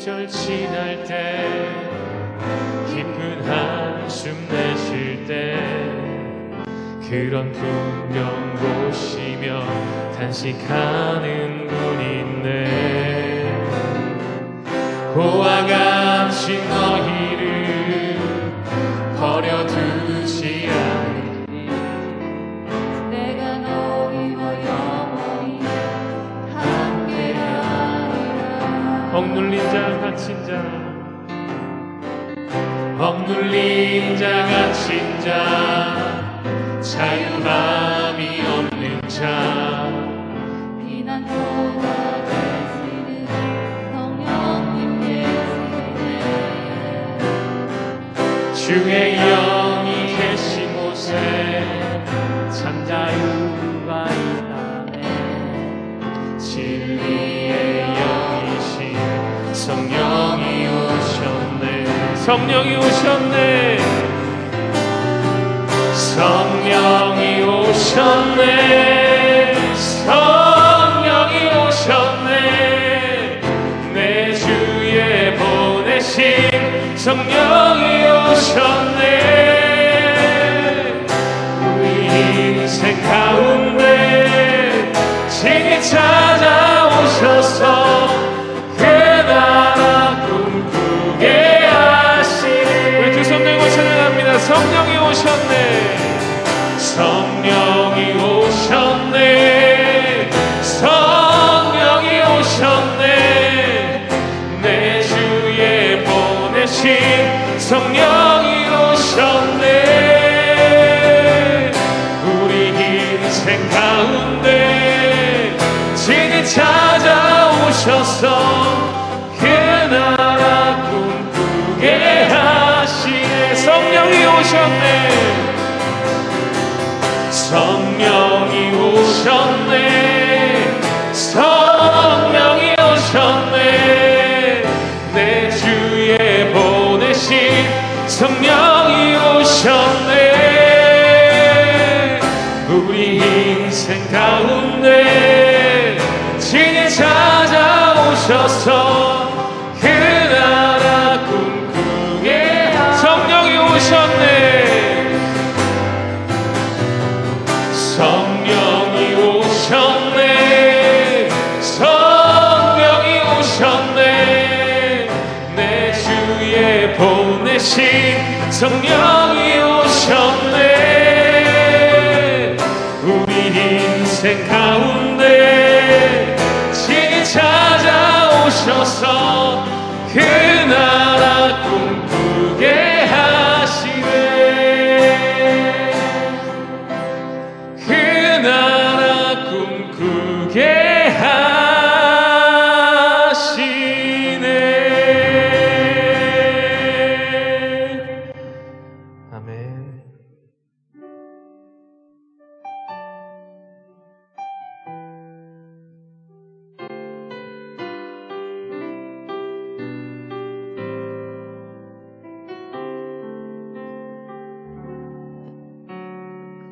계절 지날 때 깊은 한숨 내쉴 때 그런 풍경 보시며 단식하는 분 있네. 고와 같이 너희를 버려두지 않으리. 내가 너희와 영원히 함께하리라. 억눌린 자 갇힌 자 억눌린 자 갇힌 자 자유함이 없는 자 비난토가 되시는 성령님께 쓰네. 주의 영이 계신 곳에 참 자유가 있다네. 진리의 영이신 성령이 오셨네. 성령이 오셨네. 성령이 오셨네. 성령이 오셨네. 내 주에 보내신 성령이 오셨네. 우리 인생 가운데 친히 찾아오셔서 그 나라 꿈꾸게 하시네. 우리 두 손 들고 찬양합니다. 성령이 오셨네. 성령이 오셨네. 성령이 오셨네. 내 주에 보내신 성령이 오셨네. 우리 인생 가운데 친히 찾아오셔서 그 나라 꿈꾸게 하시네. 성령이 오셨네. 성령이 오셨네. 성령이 오셨네. 내 주에 보내신 성령이 오셨네. 우리 인생 가운데 친히 찾아오셔서 그 나라 꿈꾸게 성령이 오셨네. 성령이 오셨네. 성령이 오셨네. 내 주에 보내신 성령이 오셨네. 우리 인생 가운데 친히 찾아오셔서 그 나라 꿈꾸게 하시네. 그 나라 꿈꾸게 하시네. 아멘.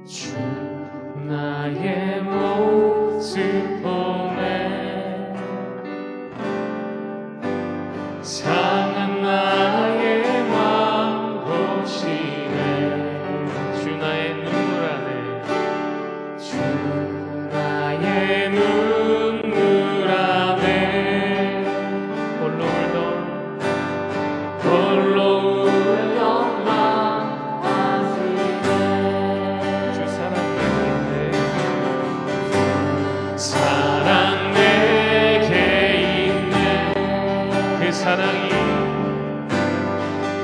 주 나의 모습 보네. 상한 나의 마음 보시네. 주 나의 눈물 안에 주 나의 눈물 안에 홀로 울던 주 사랑 내게 있네.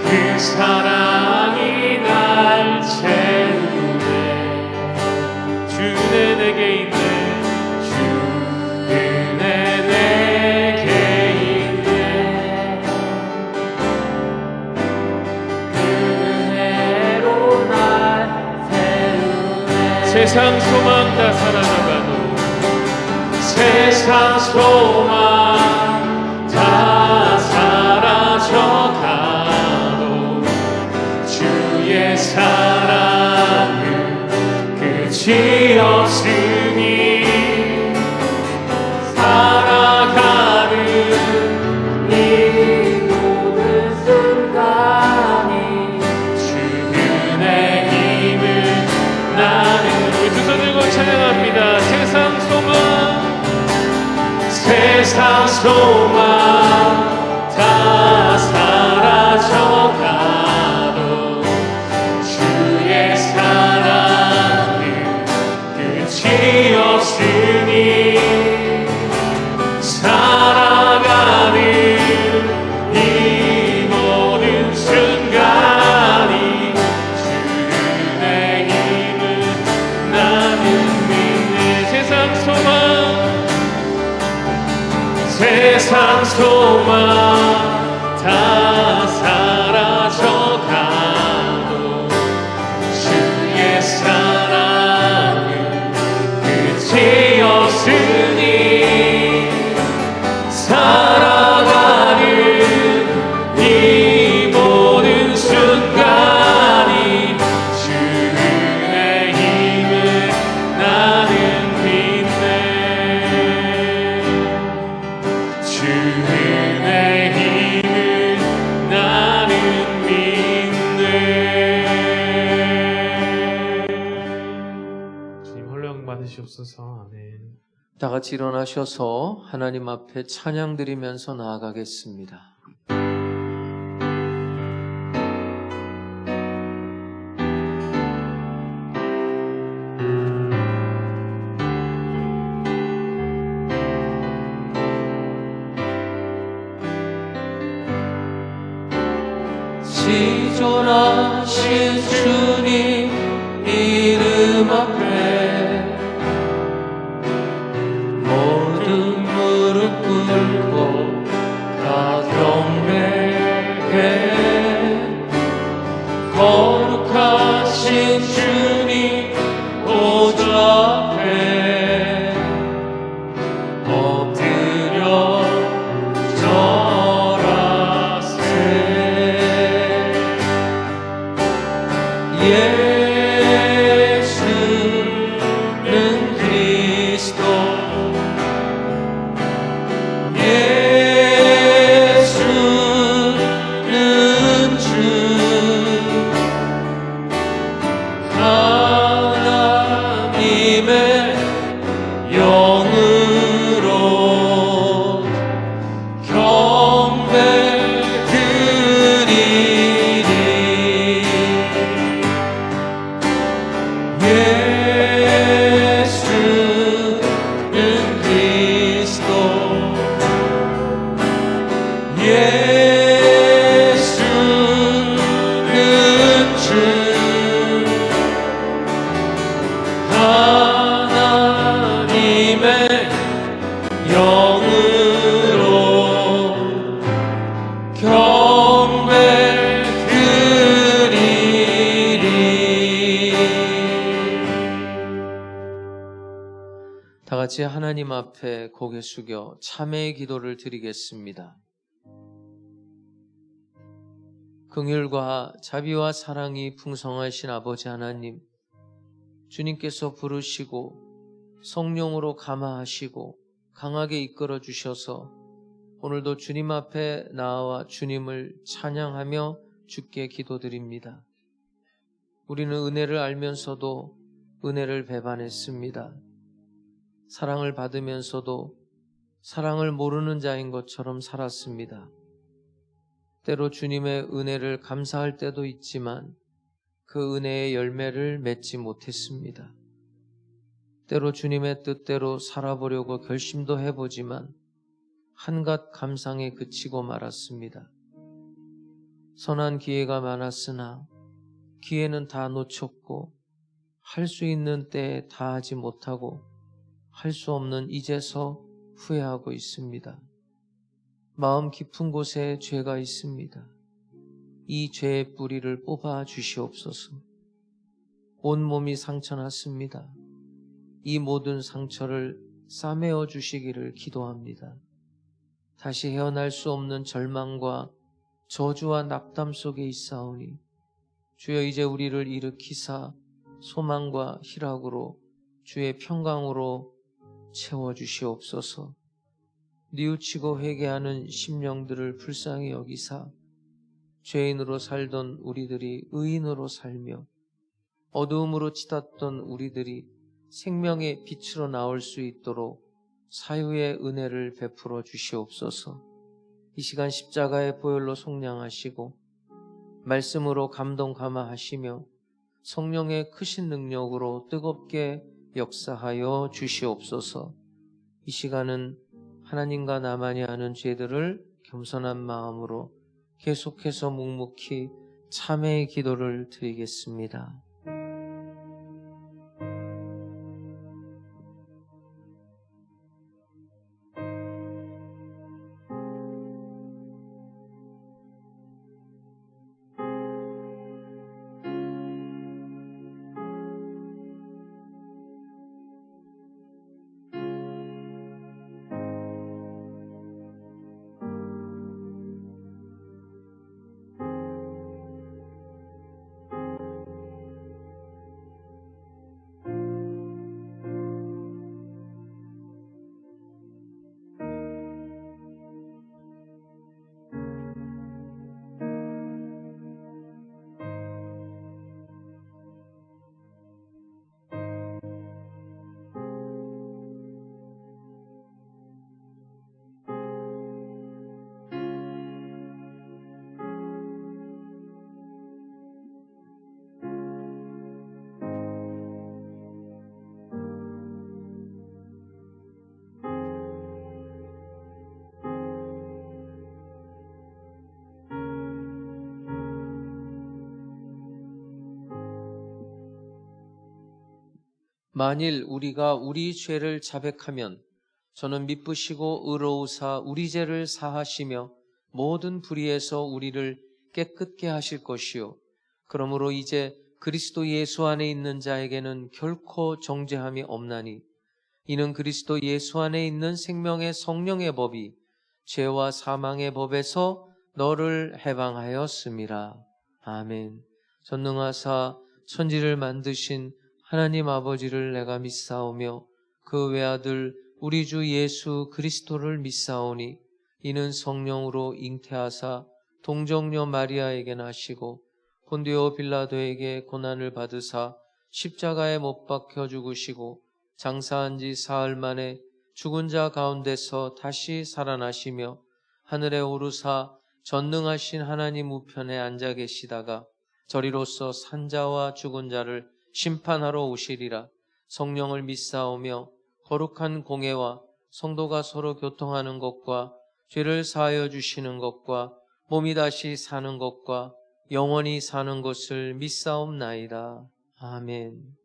그 사랑이 날 채우네. 주 은혜 내게 있네. 주 은혜 내게 있네. 그 은혜로 날 채우네. 세상 소망 다 사라져가도 세상 소망 다 사라져가도 주의 사랑은 끝이 없으니 살아가는 이 세상 소망 다 사라져가도 주의 사랑은 끝이 없으니 살아가는 이 모든 순간이 주의 힘을 나는 믿네. 세상 소망 다 사라져가도 주의 사랑은 끝이 없으니 살아가는 이 모든 순간이 주의 힘을 나는 믿네. 주의 힘을 나는 믿네. 주님 홀로 영광 받으시옵소서. 아멘. 다 같이 일어나셔서 하나님 앞에 찬양 드리면서 나아가겠습니다. 지존하신 주님 이름 앞에 모든 무릎 꿇고 다 경배해. 거룩하신 주님 보좌 앞에 엎드려 절하세. 예수는 그리스도, 예수는 주, 하나님의 영으로 경배 드리리. 예수는 그리스도, 예수는 주, 하나님의 영으로 경배 드리리. 다 같이 하나님 앞에 고개 숙여 참회의 기도를 드리겠습니다. 긍휼과 자비와 사랑이 풍성하신 아버지 하나님, 주님께서 부르시고 성령으로 감화하시고 강하게 이끌어 주셔서 오늘도 주님 앞에 나와 주님을 찬양하며 주께 기도드립니다. 우리는 은혜를 알면서도 은혜를 배반했습니다. 사랑을 받으면서도 사랑을 모르는 자인 것처럼 살았습니다. 때로 주님의 은혜를 감사할 때도 있지만 그 은혜의 열매를 맺지 못했습니다. 때로 주님의 뜻대로 살아보려고 결심도 해보지만 한갓 감상에 그치고 말았습니다. 선한 기회가 많았으나 기회는 다 놓쳤고 할 수 있는 때에 다 하지 못하고 할 수 없는 이제서 후회하고 있습니다. 마음 깊은 곳에 죄가 있습니다. 이 죄의 뿌리를 뽑아 주시옵소서. 온몸이 상처났습니다. 이 모든 상처를 싸매어 주시기를 기도합니다. 다시 헤어날 수 없는 절망과 저주와 낙담 속에 있사오니 주여 이제 우리를 일으키사 소망과 희락으로 주의 평강으로 채워주시옵소서. 뉘우치고 회개하는 심령들을 불쌍히 여기사 죄인으로 살던 우리들이 의인으로 살며 어두움으로 치닫던 우리들이 생명의 빛으로 나올 수 있도록 사유의 은혜를 베풀어 주시옵소서. 이 시간 십자가의 보혈로 속량하시고 말씀으로 감동 감화하시며 성령의 크신 능력으로 뜨겁게 역사하여 주시옵소서. 이 시간은 하나님과 나만이 아는 죄들을 겸손한 마음으로 계속해서 묵묵히 참회의 기도를 드리겠습니다. 만일 우리가 우리 죄를 자백하면 저는 미쁘시고 의로우사 우리 죄를 사하시며 모든 불의에서 우리를 깨끗게 하실 것이요 그러므로 이제 그리스도 예수 안에 있는 자에게는 결코 정죄함이 없나니 이는 그리스도 예수 안에 있는 생명의 성령의 법이 죄와 사망의 법에서 너를 해방하였음이라. 아멘. 전능하사 천지를 만드신 하나님 아버지를 내가 믿사오며 그 외아들 우리 주 예수 그리스도를 믿사오니 이는 성령으로 잉태하사 동정녀 마리아에게 나시고 본디오 빌라도에게 고난을 받으사 십자가에 못 박혀 죽으시고 장사한 지 사흘 만에 죽은 자 가운데서 다시 살아나시며 하늘에 오르사 전능하신 하나님 우편에 앉아 계시다가 저리로서 산자와 죽은 자를 심판하러 오시리라. 성령을 믿사오며 거룩한 공예와 성도가 서로 교통하는 것과 죄를 사하여 주시는 것과 몸이 다시 사는 것과 영원히 사는 것을 믿사옵나이다. 아멘.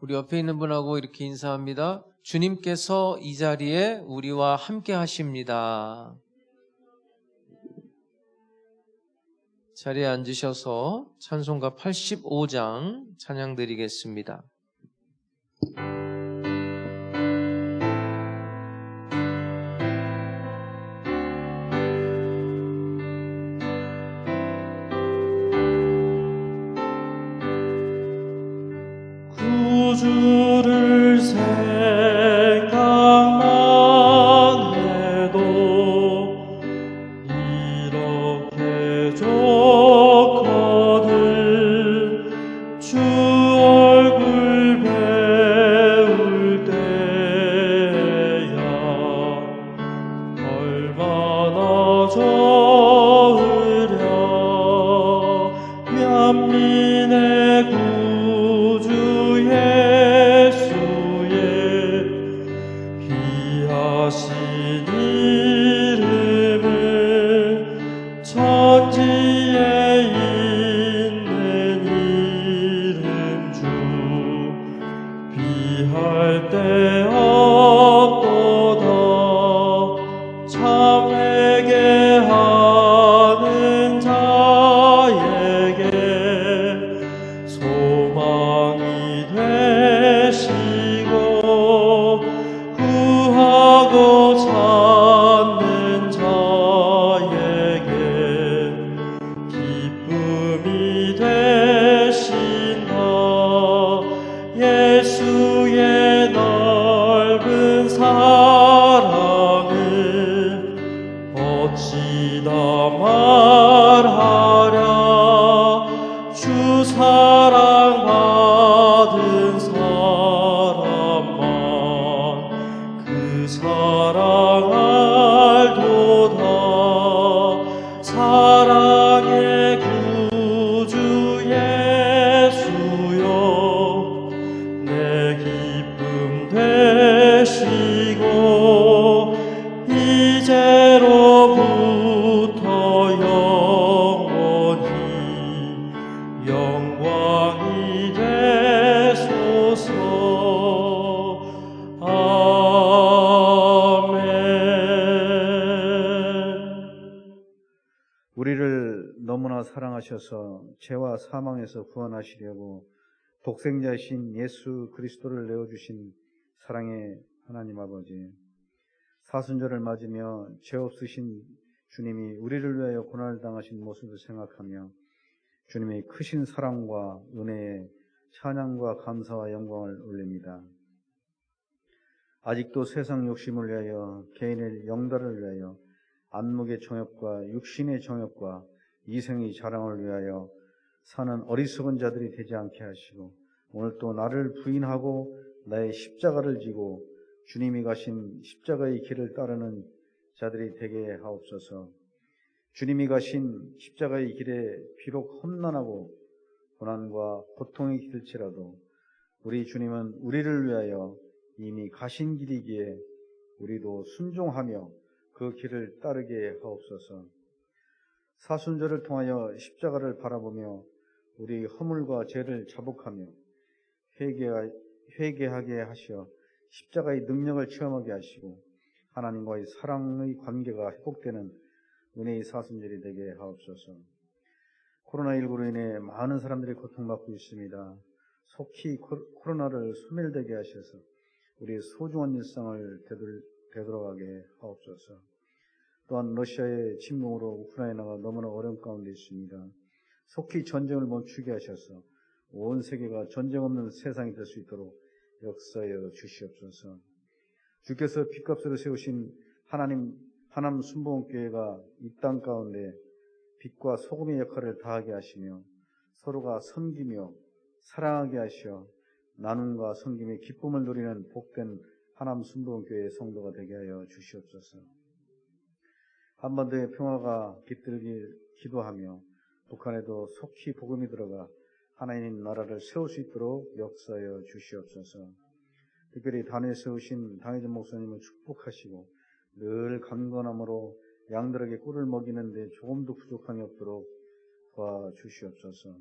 우리 옆에 있는 분하고 이렇게 인사합니다. 주님께서 이 자리에 우리와 함께 하십니다. 자리에 앉으셔서 찬송가 85장 찬양 드리겠습니다. 구주를 생각만 해도 이렇게 좋거든. 주 얼굴 배울 때야 얼마나 좋으랴. 만민의 구주 예수의 귀하신 이름은 천지에 있는 이름 주 비할 데 없도다. 참 회개하는 자에게 소망이 되시고 구하고 찾는 자에게 기쁨이 되신다. 예수의 날 말하랴 주 사랑받은 사람만 그 사랑 알도다 사랑의 구주 예수여 내 기쁨 되시고 이제로부터 영원히 영광이 되소서. 아멘. 우리를 너무나 사랑하셔서 죄와 사망에서 구원하시려고 독생자이신 예수 그리스도를 내어주신 사랑의 하나님 아버지, 사순절을 맞으며 죄 없으신 주님이 우리를 위하여 고난을 당하신 모습을 생각하며 주님의 크신 사랑과 은혜에 찬양과 감사와 영광을 올립니다. 아직도 세상 욕심을 위하여 개인의 영달을 위하여 안목의 정욕과 육신의 정욕과 이생의 자랑을 위하여 사는 어리석은 자들이 되지 않게 하시고 오늘 또 나를 부인하고 나의 십자가를 지고 주님이 가신 십자가의 길을 따르는 자들이 되게 하옵소서. 주님이 가신 십자가의 길에 비록 험난하고 고난과 고통이 길지라도 우리 주님은 우리를 위하여 이미 가신 길이기에 우리도 순종하며 그 길을 따르게 하옵소서. 사순절을 통하여 십자가를 바라보며 우리 허물과 죄를 자복하며 회개하게 하시어 십자가의 능력을 체험하게 하시고 하나님과의 사랑의 관계가 회복되는 은혜의 사순절이 되게 하옵소서. 코로나19로 인해 많은 사람들이 고통받고 있습니다. 속히 코로나를 소멸되게 하셔서 우리의 소중한 일상을 되돌아가게 하옵소서. 또한 러시아의 침공으로 우크라이나가 너무나 어려움 가운데 있습니다. 속히 전쟁을 멈추게 하셔서 온 세계가 전쟁 없는 세상이 될 수 있도록 역사하여 주시옵소서. 주께서 빚값으로 세우신 하나님 순복음교회가 이 땅 가운데 빛과 소금의 역할을 다하게 하시며 서로가 섬기며 사랑하게 하시어 나눔과 섬김의 기쁨을 누리는 복된 하나님 순복음교회의 성도가 되게 하여 주시옵소서. 한반도의 평화가 깃들길 기도하며 북한에도 속히 복음이 들어가 하나님 나라를 세울 수 있도록 역사하여 주시옵소서. 특별히 단에 세우신 당회전 목사님을 축복하시고 늘 강건함으로 양들에게 꿀을 먹이는데 조금도 부족함이 없도록 도와주시옵소서.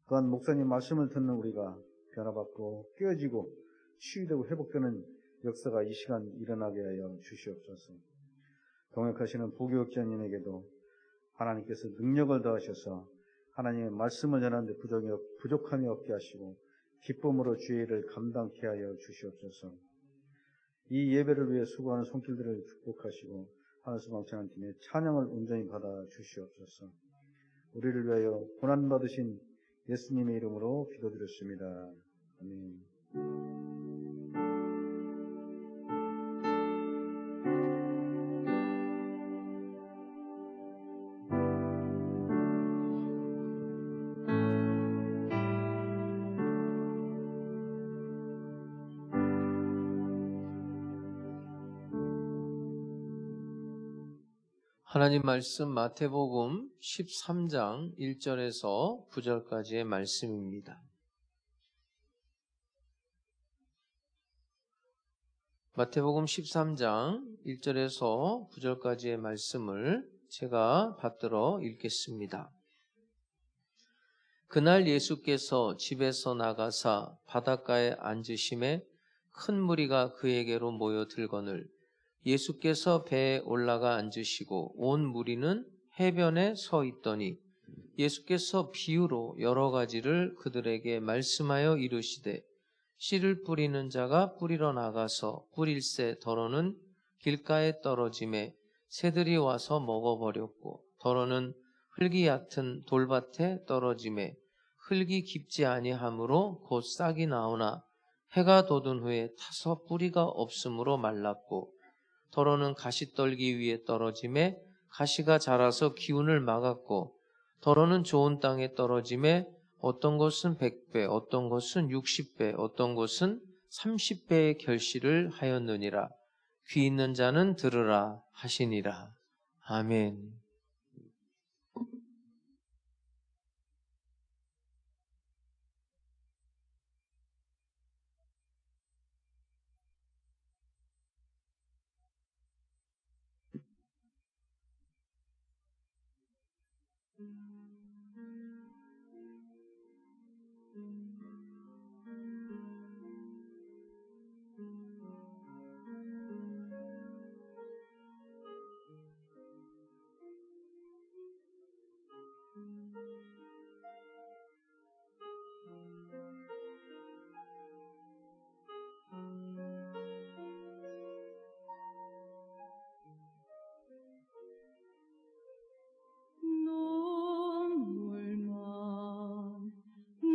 또한 목사님 말씀을 듣는 우리가 변화받고 깨어지고 치유되고 회복되는 역사가 이 시간 일어나게 하여 주시옵소서. 동역하시는 부교육자님에게도 하나님께서 능력을 더하셔서 하나님의 말씀을 전하는데 부족함이 없게 하시고 기쁨으로 주의 일을 감당케 하여 주시옵소서. 이 예배를 위해 수고하는 손길들을 축복하시고 하늘수방찬한 팀의 찬양을 온전히 받아 주시옵소서. 우리를 위하여 고난받으신 예수님의 이름으로 기도드렸습니다. 아멘. 하나님 말씀 마태복음 13장 1절에서 9절까지의 말씀입니다. 마태복음 13장 1절에서 9절까지의 말씀을 제가 받들어 읽겠습니다. 그날 예수께서 집에서 나가사 바닷가에 앉으심에 큰 무리가 그에게로 모여들거늘 예수께서 배에 올라가 앉으시고 온 무리는 해변에 서 있더니 예수께서 비유로 여러 가지를 그들에게 말씀하여 이르시되 씨를 뿌리는 자가 뿌리러 나가서 뿌릴새 더러는 길가에 떨어짐에 새들이 와서 먹어버렸고 더러는 흙이 얕은 돌밭에 떨어짐에 흙이 깊지 아니하므로 곧 싹이 나오나 해가 돋은 후에 타서 뿌리가 없으므로 말랐고 더러는 가시떨기 위에 떨어짐에 가시가 자라서 기운을 막았고 더러는 좋은 땅에 떨어짐에 어떤 것은 100배, 어떤 것은 60배, 어떤 것은 30배의 결실을 하였느니라. 귀 있는 자는 들으라 하시니라. 아멘.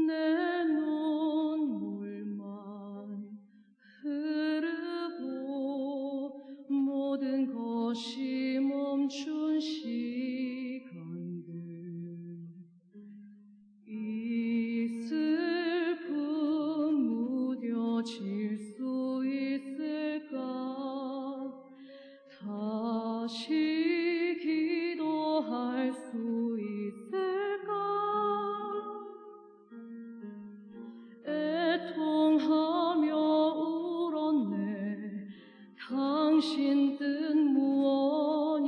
내 눈물만 흐르고 모든 것이 멈춘 시간들 이 슬픔 무뎌질 수 있을까 다시 기도할 수 있을까 애통하며 울었네 당신 뜻 무엇냐고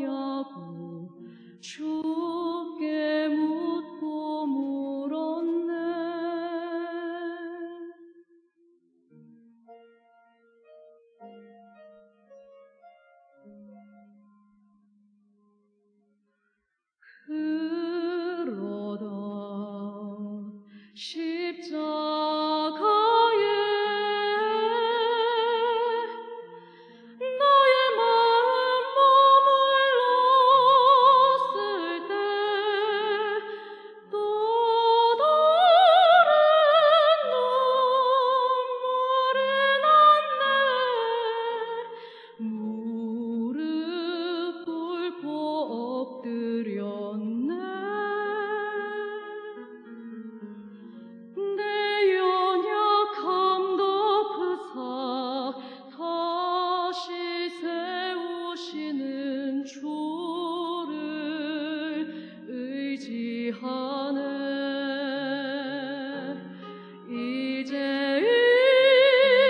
주께 묻고 물었네 그러다 십자가에 나의 마음 머물렀을 때 또 다른 눈물이 났네 무릎 꿇고 엎드렸네 내 연약함 덮으사 다시 세우시는 주를 의지하네 이제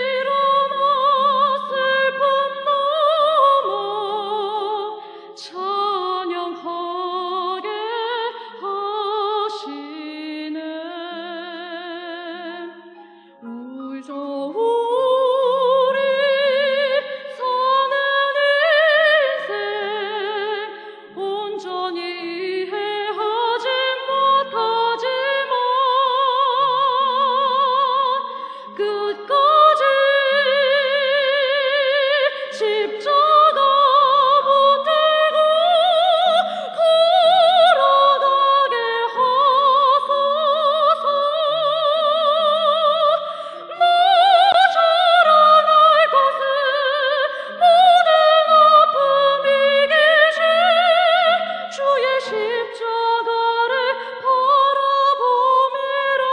일어나 슬픔 넘어 찬양하게 하시네 울죠 우리 사는 인생 온전히 이해하지 못하지만 끝까지 십자가 붙들고 걸어가게 하소서 나 자랑할 것은 모든 아픔 이기신 주의 십자가를 바라봄이라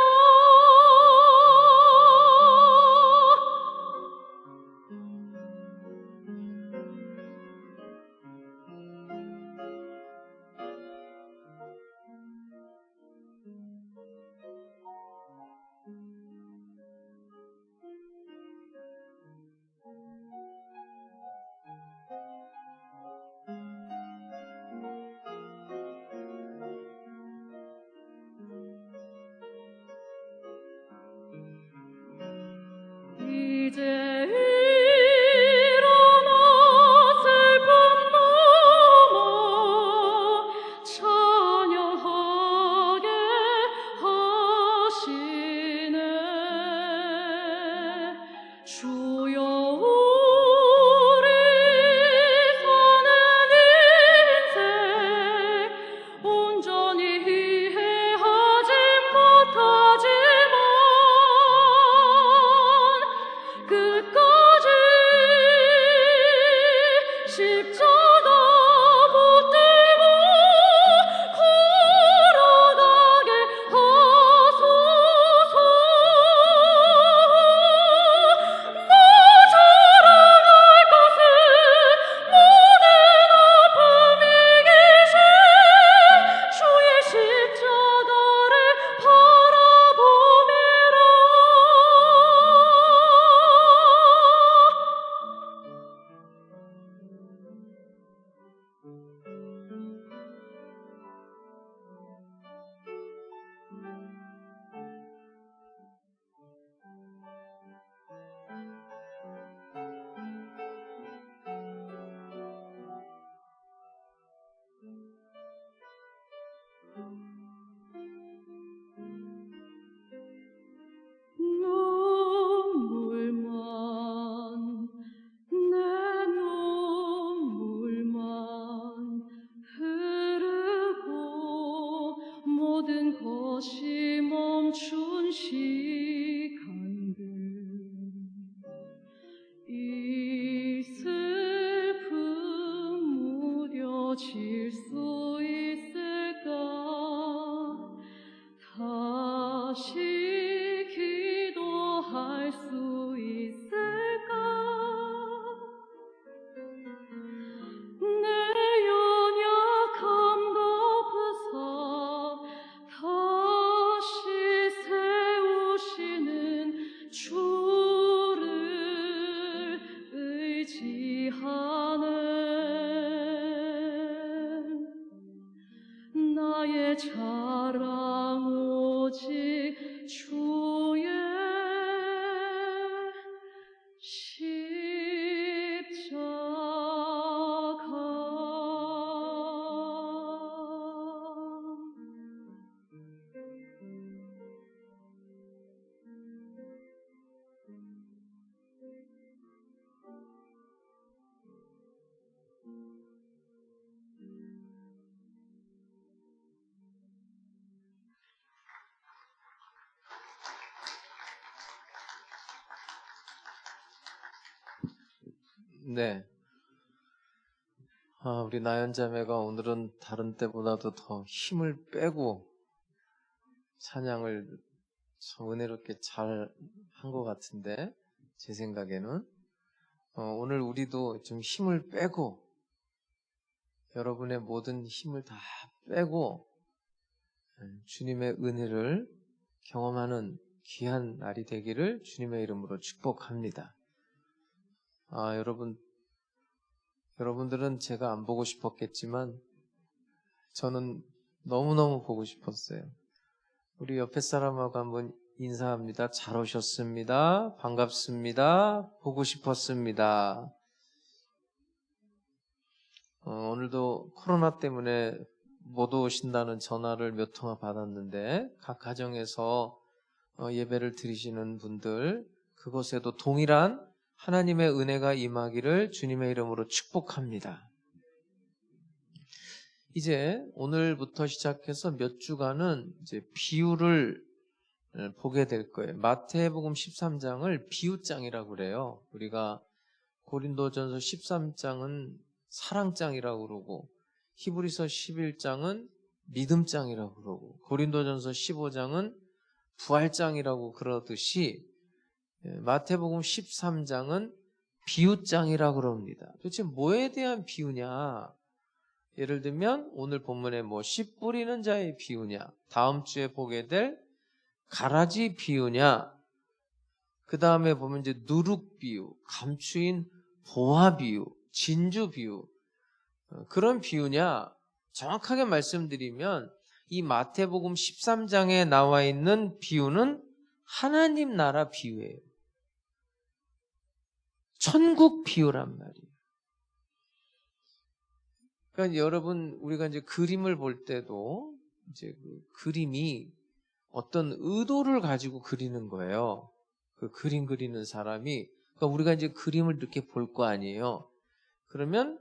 이제 일어나 슬픔 넘어 찬양하게 하시네 주여 우리 사는 인생 온전히 이해하지 못하지만 끝까지 십자가 붙들고 내 자랑 오직 주의 네. 우리 나연자매가 오늘은 다른 때보다도 더 힘을 빼고 찬양을 참 은혜롭게 잘 한 것 같은데, 제 생각에는 오늘 우리도 좀 힘을 빼고, 여러분의 모든 힘을 다 빼고 주님의 은혜를 경험하는 귀한 날이 되기를 주님의 이름으로 축복합니다. 여러분들은 제가 안 보고 싶었겠지만 저는 너무너무 보고 싶었어요. 우리 옆에 사람하고 한번 인사합니다. 잘 오셨습니다. 반갑습니다. 보고 싶었습니다. 오늘도 코로나 때문에 못 오신다는 전화를 몇 통화 받았는데, 각 가정에서 예배를 드리시는 분들, 그곳에도 동일한 하나님의 은혜가 임하기를 주님의 이름으로 축복합니다. 이제 오늘부터 시작해서 몇 주간은 이제 비유를 보게 될 거예요. 마태복음 13장을 비유장이라고 그래요. 우리가 고린도전서 13장은 사랑장이라고 그러고, 히브리서 11장은 믿음장이라고 그러고, 고린도전서 15장은 부활장이라고 그러듯이 마태복음 13장은 비유장이라고 그럽니다. 도대체 뭐에 대한 비유냐? 예를 들면 오늘 본문에 씨 뿌리는 자의 비유냐, 다음 주에 보게 될 가라지 비유냐, 그 다음에 보면 이제 누룩 비유, 감추인 보화 비유, 진주 비유, 그런 비유냐? 정확하게 말씀드리면 이 마태복음 13장에 나와 있는 비유는 하나님 나라 비유예요. 천국 비유란 말이에요. 그러니까 여러분, 우리가 이제 그림을 볼 때도 이제 그 그림이 어떤 의도를 가지고 그리는 거예요. 그 그림 그리는 사람이, 그러니까 우리가 이제 그림을 이렇게 볼 거 아니에요. 그러면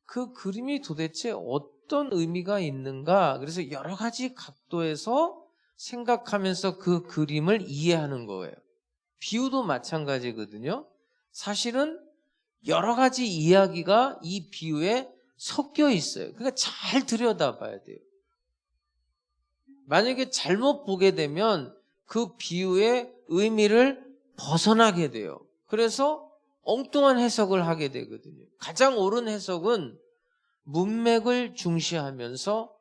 그 그림이 도대체 어떤 의미가 있는가? 그래서 여러 가지 각도에서 생각하면서 그 그림을 이해하는 거예요. 비유도 마찬가지거든요. 사실은 여러 가지 이야기가 이 비유에 섞여 있어요. 그러니까 잘 들여다봐야 돼요. 만약에 잘못 보게 되면 그 비유의 의미를 벗어나게 돼요. 그래서 엉뚱한 해석을 하게 되거든요. 가장 옳은 해석은 문맥을 중시하면서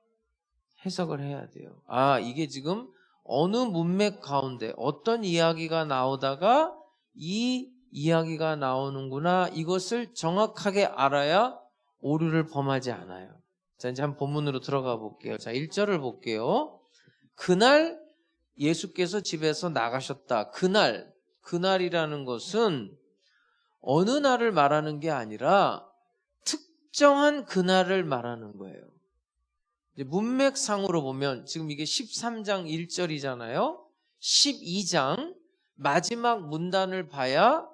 해석을 해야 돼요. 이게 지금 어느 문맥 가운데 어떤 이야기가 나오다가 이 이야기가 나오는구나, 이것을 정확하게 알아야 오류를 범하지 않아요. 자, 이제 한번 본문으로 들어가 볼게요. 자, 1절을 볼게요. 그날 예수께서 집에서 나가셨다. 그날이라는 것은 어느 날을 말하는 게 아니라 특정한 그날을 말하는 거예요. 이제 문맥상으로 보면 지금 이게 13장 1절이잖아요. 12장 마지막 문단을 봐야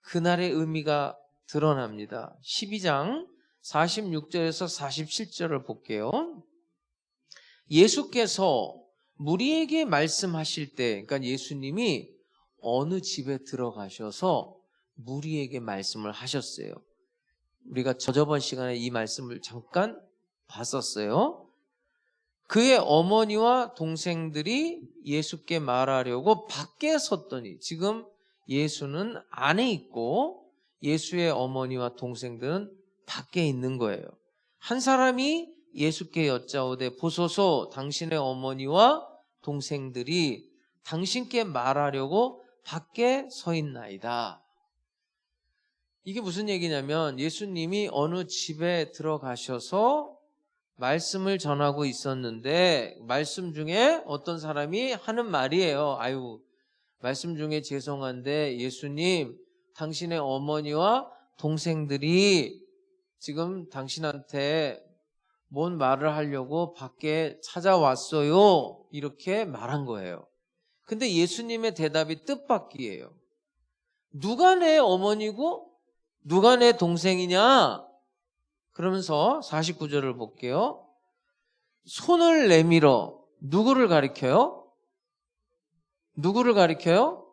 그날의 의미가 드러납니다. 12장 46절에서 47절을 볼게요. 예수께서 무리에게 말씀하실 때, 그러니까 예수님이 어느 집에 들어가셔서 무리에게 말씀을 하셨어요. 우리가 저번 시간에 이 말씀을 잠깐 봤었어요. 그의 어머니와 동생들이 예수께 말하려고 밖에 섰더니, 지금 예수는 안에 있고 예수의 어머니와 동생들은 밖에 있는 거예요. 한 사람이 예수께 여짜오되 보소서, 당신의 어머니와 동생들이 당신께 말하려고 밖에 서 있나이다. 이게 무슨 얘기냐면 예수님이 어느 집에 들어가셔서 말씀을 전하고 있었는데 말씀 중에 어떤 사람이 하는 말이에요. 아유, 말씀 중에 죄송한데 예수님, 당신의 어머니와 동생들이 지금 당신한테 뭔 말을 하려고 밖에 찾아왔어요. 이렇게 말한 거예요. 근데 예수님의 대답이 뜻밖이에요. 누가 내 어머니고 누가 내 동생이냐? 그러면서 49절을 볼게요. 손을 내밀어. 누구를 가리켜요? 누구를 가리켜요?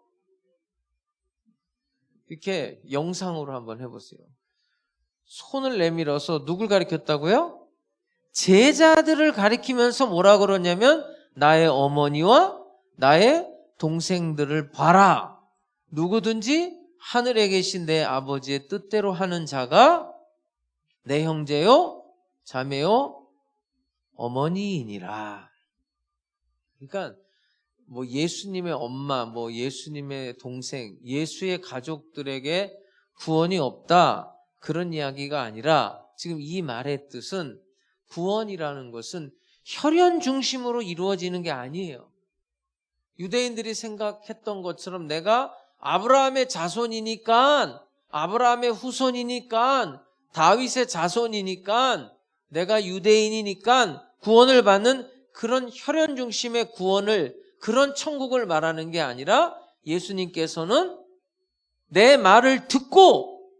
이렇게 영상으로 한번 해보세요. 손을 내밀어서 누굴 가리켰다고요? 제자들을 가리키면서 뭐라 그러냐면 나의 어머니와 나의 동생들을 봐라. 누구든지 하늘에 계신 내 아버지의 뜻대로 하는 자가 내 형제요, 자매요, 어머니이니라. 그러니까 뭐 예수님의 엄마, 뭐 예수님의 동생, 예수의 가족들에게 구원이 없다. 그런 이야기가 아니라 지금 이 말의 뜻은 구원이라는 것은 혈연 중심으로 이루어지는 게 아니에요. 유대인들이 생각했던 것처럼 내가 아브라함의 자손이니까, 아브라함의 후손이니까, 다윗의 자손이니까, 내가 유대인이니까 구원을 받는 그런 혈연 중심의 구원을, 그런 천국을 말하는 게 아니라 예수님께서는 내 말을 듣고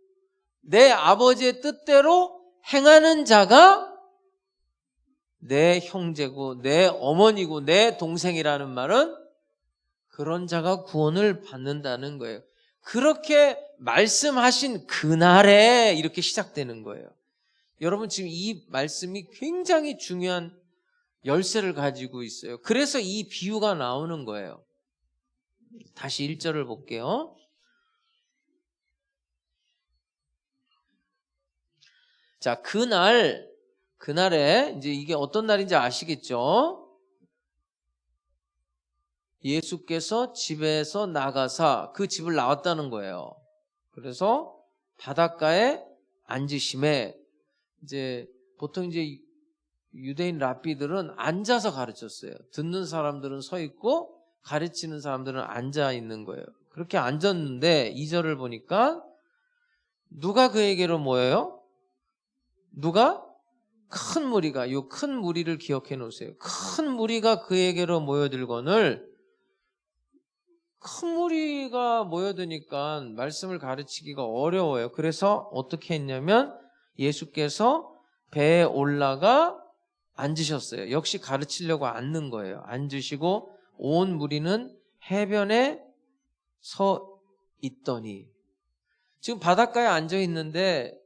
내 아버지의 뜻대로 행하는 자가 내 형제고 내 어머니고 내 동생이라는 말은 그런 자가 구원을 받는다는 거예요. 그렇게 말씀하신 그날에 이렇게 시작되는 거예요. 여러분, 지금 이 말씀이 굉장히 중요한 열쇠를 가지고 있어요. 그래서 이 비유가 나오는 거예요. 다시 1절을 볼게요. 자, 그날에 이제 이게 어떤 날인지 아시겠죠? 예수께서 집에서 나가사 그 집을 나왔다는 거예요. 그래서 바닷가에 앉으심에 이제 보통 이제 유대인 랍비들은 앉아서 가르쳤어요. 듣는 사람들은 서 있고 가르치는 사람들은 앉아 있는 거예요. 그렇게 앉았는데 2절을 보니까 누가 그에게로 모여요? 누가? 큰 무리가, 요 큰 무리를 기억해 놓으세요. 큰 무리가 그에게로 모여들거늘, 큰 무리가 모여드니까 말씀을 가르치기가 어려워요. 그래서 어떻게 했냐면 예수께서 배에 올라가 앉으셨어요. 역시 가르치려고 앉는 거예요. 앉으시고 온 무리는 해변에 서 있더니, 지금 바닷가에 앉아 있는데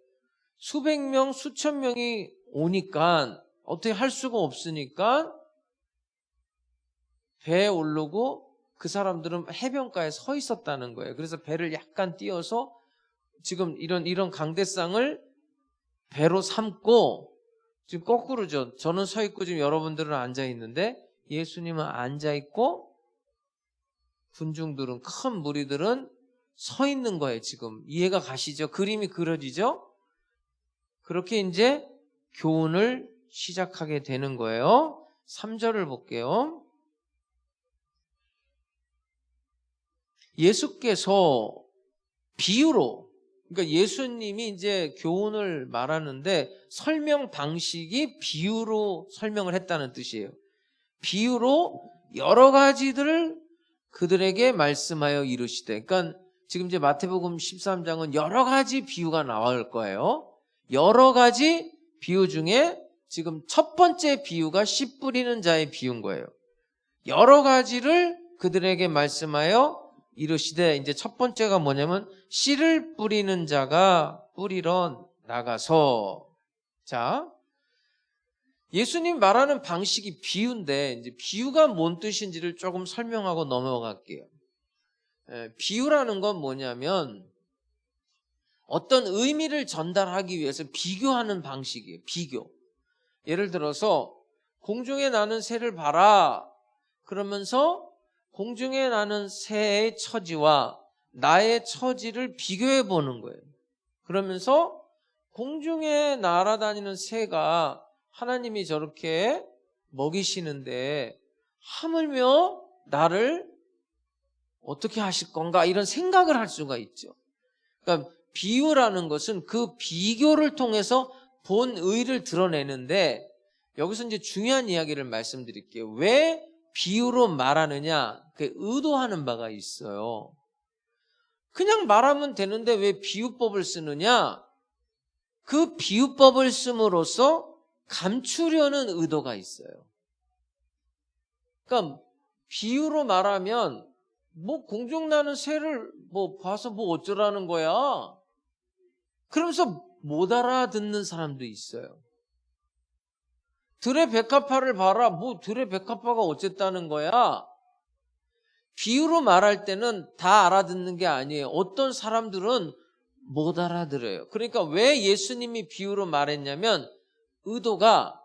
수백 명, 수천 명이 오니까 어떻게 할 수가 없으니까 배에 오르고 그 사람들은 해변가에 서 있었다는 거예요. 그래서 배를 약간 띄어서 지금 이런 강대상을 배로 삼고, 지금 거꾸로죠. 저는 서 있고 지금 여러분들은 앉아 있는데 예수님은 앉아 있고 군중들은, 큰 무리들은 서 있는 거예요. 지금 이해가 가시죠? 그림이 그려지죠? 그렇게 이제 교훈을 시작하게 되는 거예요. 3절을 볼게요. 예수께서 비유로, 그러니까 예수님이 이제 교훈을 말하는데 설명 방식이 비유로 설명을 했다는 뜻이에요. 비유로 여러 가지들을 그들에게 말씀하여 이르시되, 그러니까 지금 이제 마태복음 13장은 여러 가지 비유가 나올 거예요. 여러 가지 비유 중에 지금 첫 번째 비유가 씨 뿌리는 자의 비유인 거예요. 여러 가지를 그들에게 말씀하여 이르시되, 이제 첫 번째가 뭐냐면 씨를 뿌리는 자가 뿌리러 나가서. 자, 예수님 말하는 방식이 비유인데 이제 비유가 뭔 뜻인지를 조금 설명하고 넘어갈게요. 비유라는 건 뭐냐면 어떤 의미를 전달하기 위해서 비교하는 방식이에요. 비교. 예를 들어서 공중에 나는 새를 봐라. 그러면서 공중에 나는 새의 처지와 나의 처지를 비교해 보는 거예요. 그러면서 공중에 날아다니는 새가 하나님이 저렇게 먹이시는데 하물며 나를 어떻게 하실 건가 이런 생각을 할 수가 있죠. 그러니까 비유라는 것은 그 비교를 통해서 본 의를 드러내는데 여기서 이제 중요한 이야기를 말씀드릴게요. 왜 비유로 말하느냐? 그 의도하는 바가 있어요. 그냥 말하면 되는데 왜 비유법을 쓰느냐? 그 비유법을 씀으로써 감추려는 의도가 있어요. 그러니까 비유로 말하면 뭐 공중나는 새를 뭐 봐서 뭐 어쩌라는 거야. 그러면서 못 알아듣는 사람도 있어요. 들의 백합화를 봐라. 뭐 들의 백합화가 어쨌다는 거야. 비유로 말할 때는 다 알아듣는 게 아니에요. 어떤 사람들은 못 알아들어요. 그러니까 왜 예수님이 비유로 말했냐면 의도가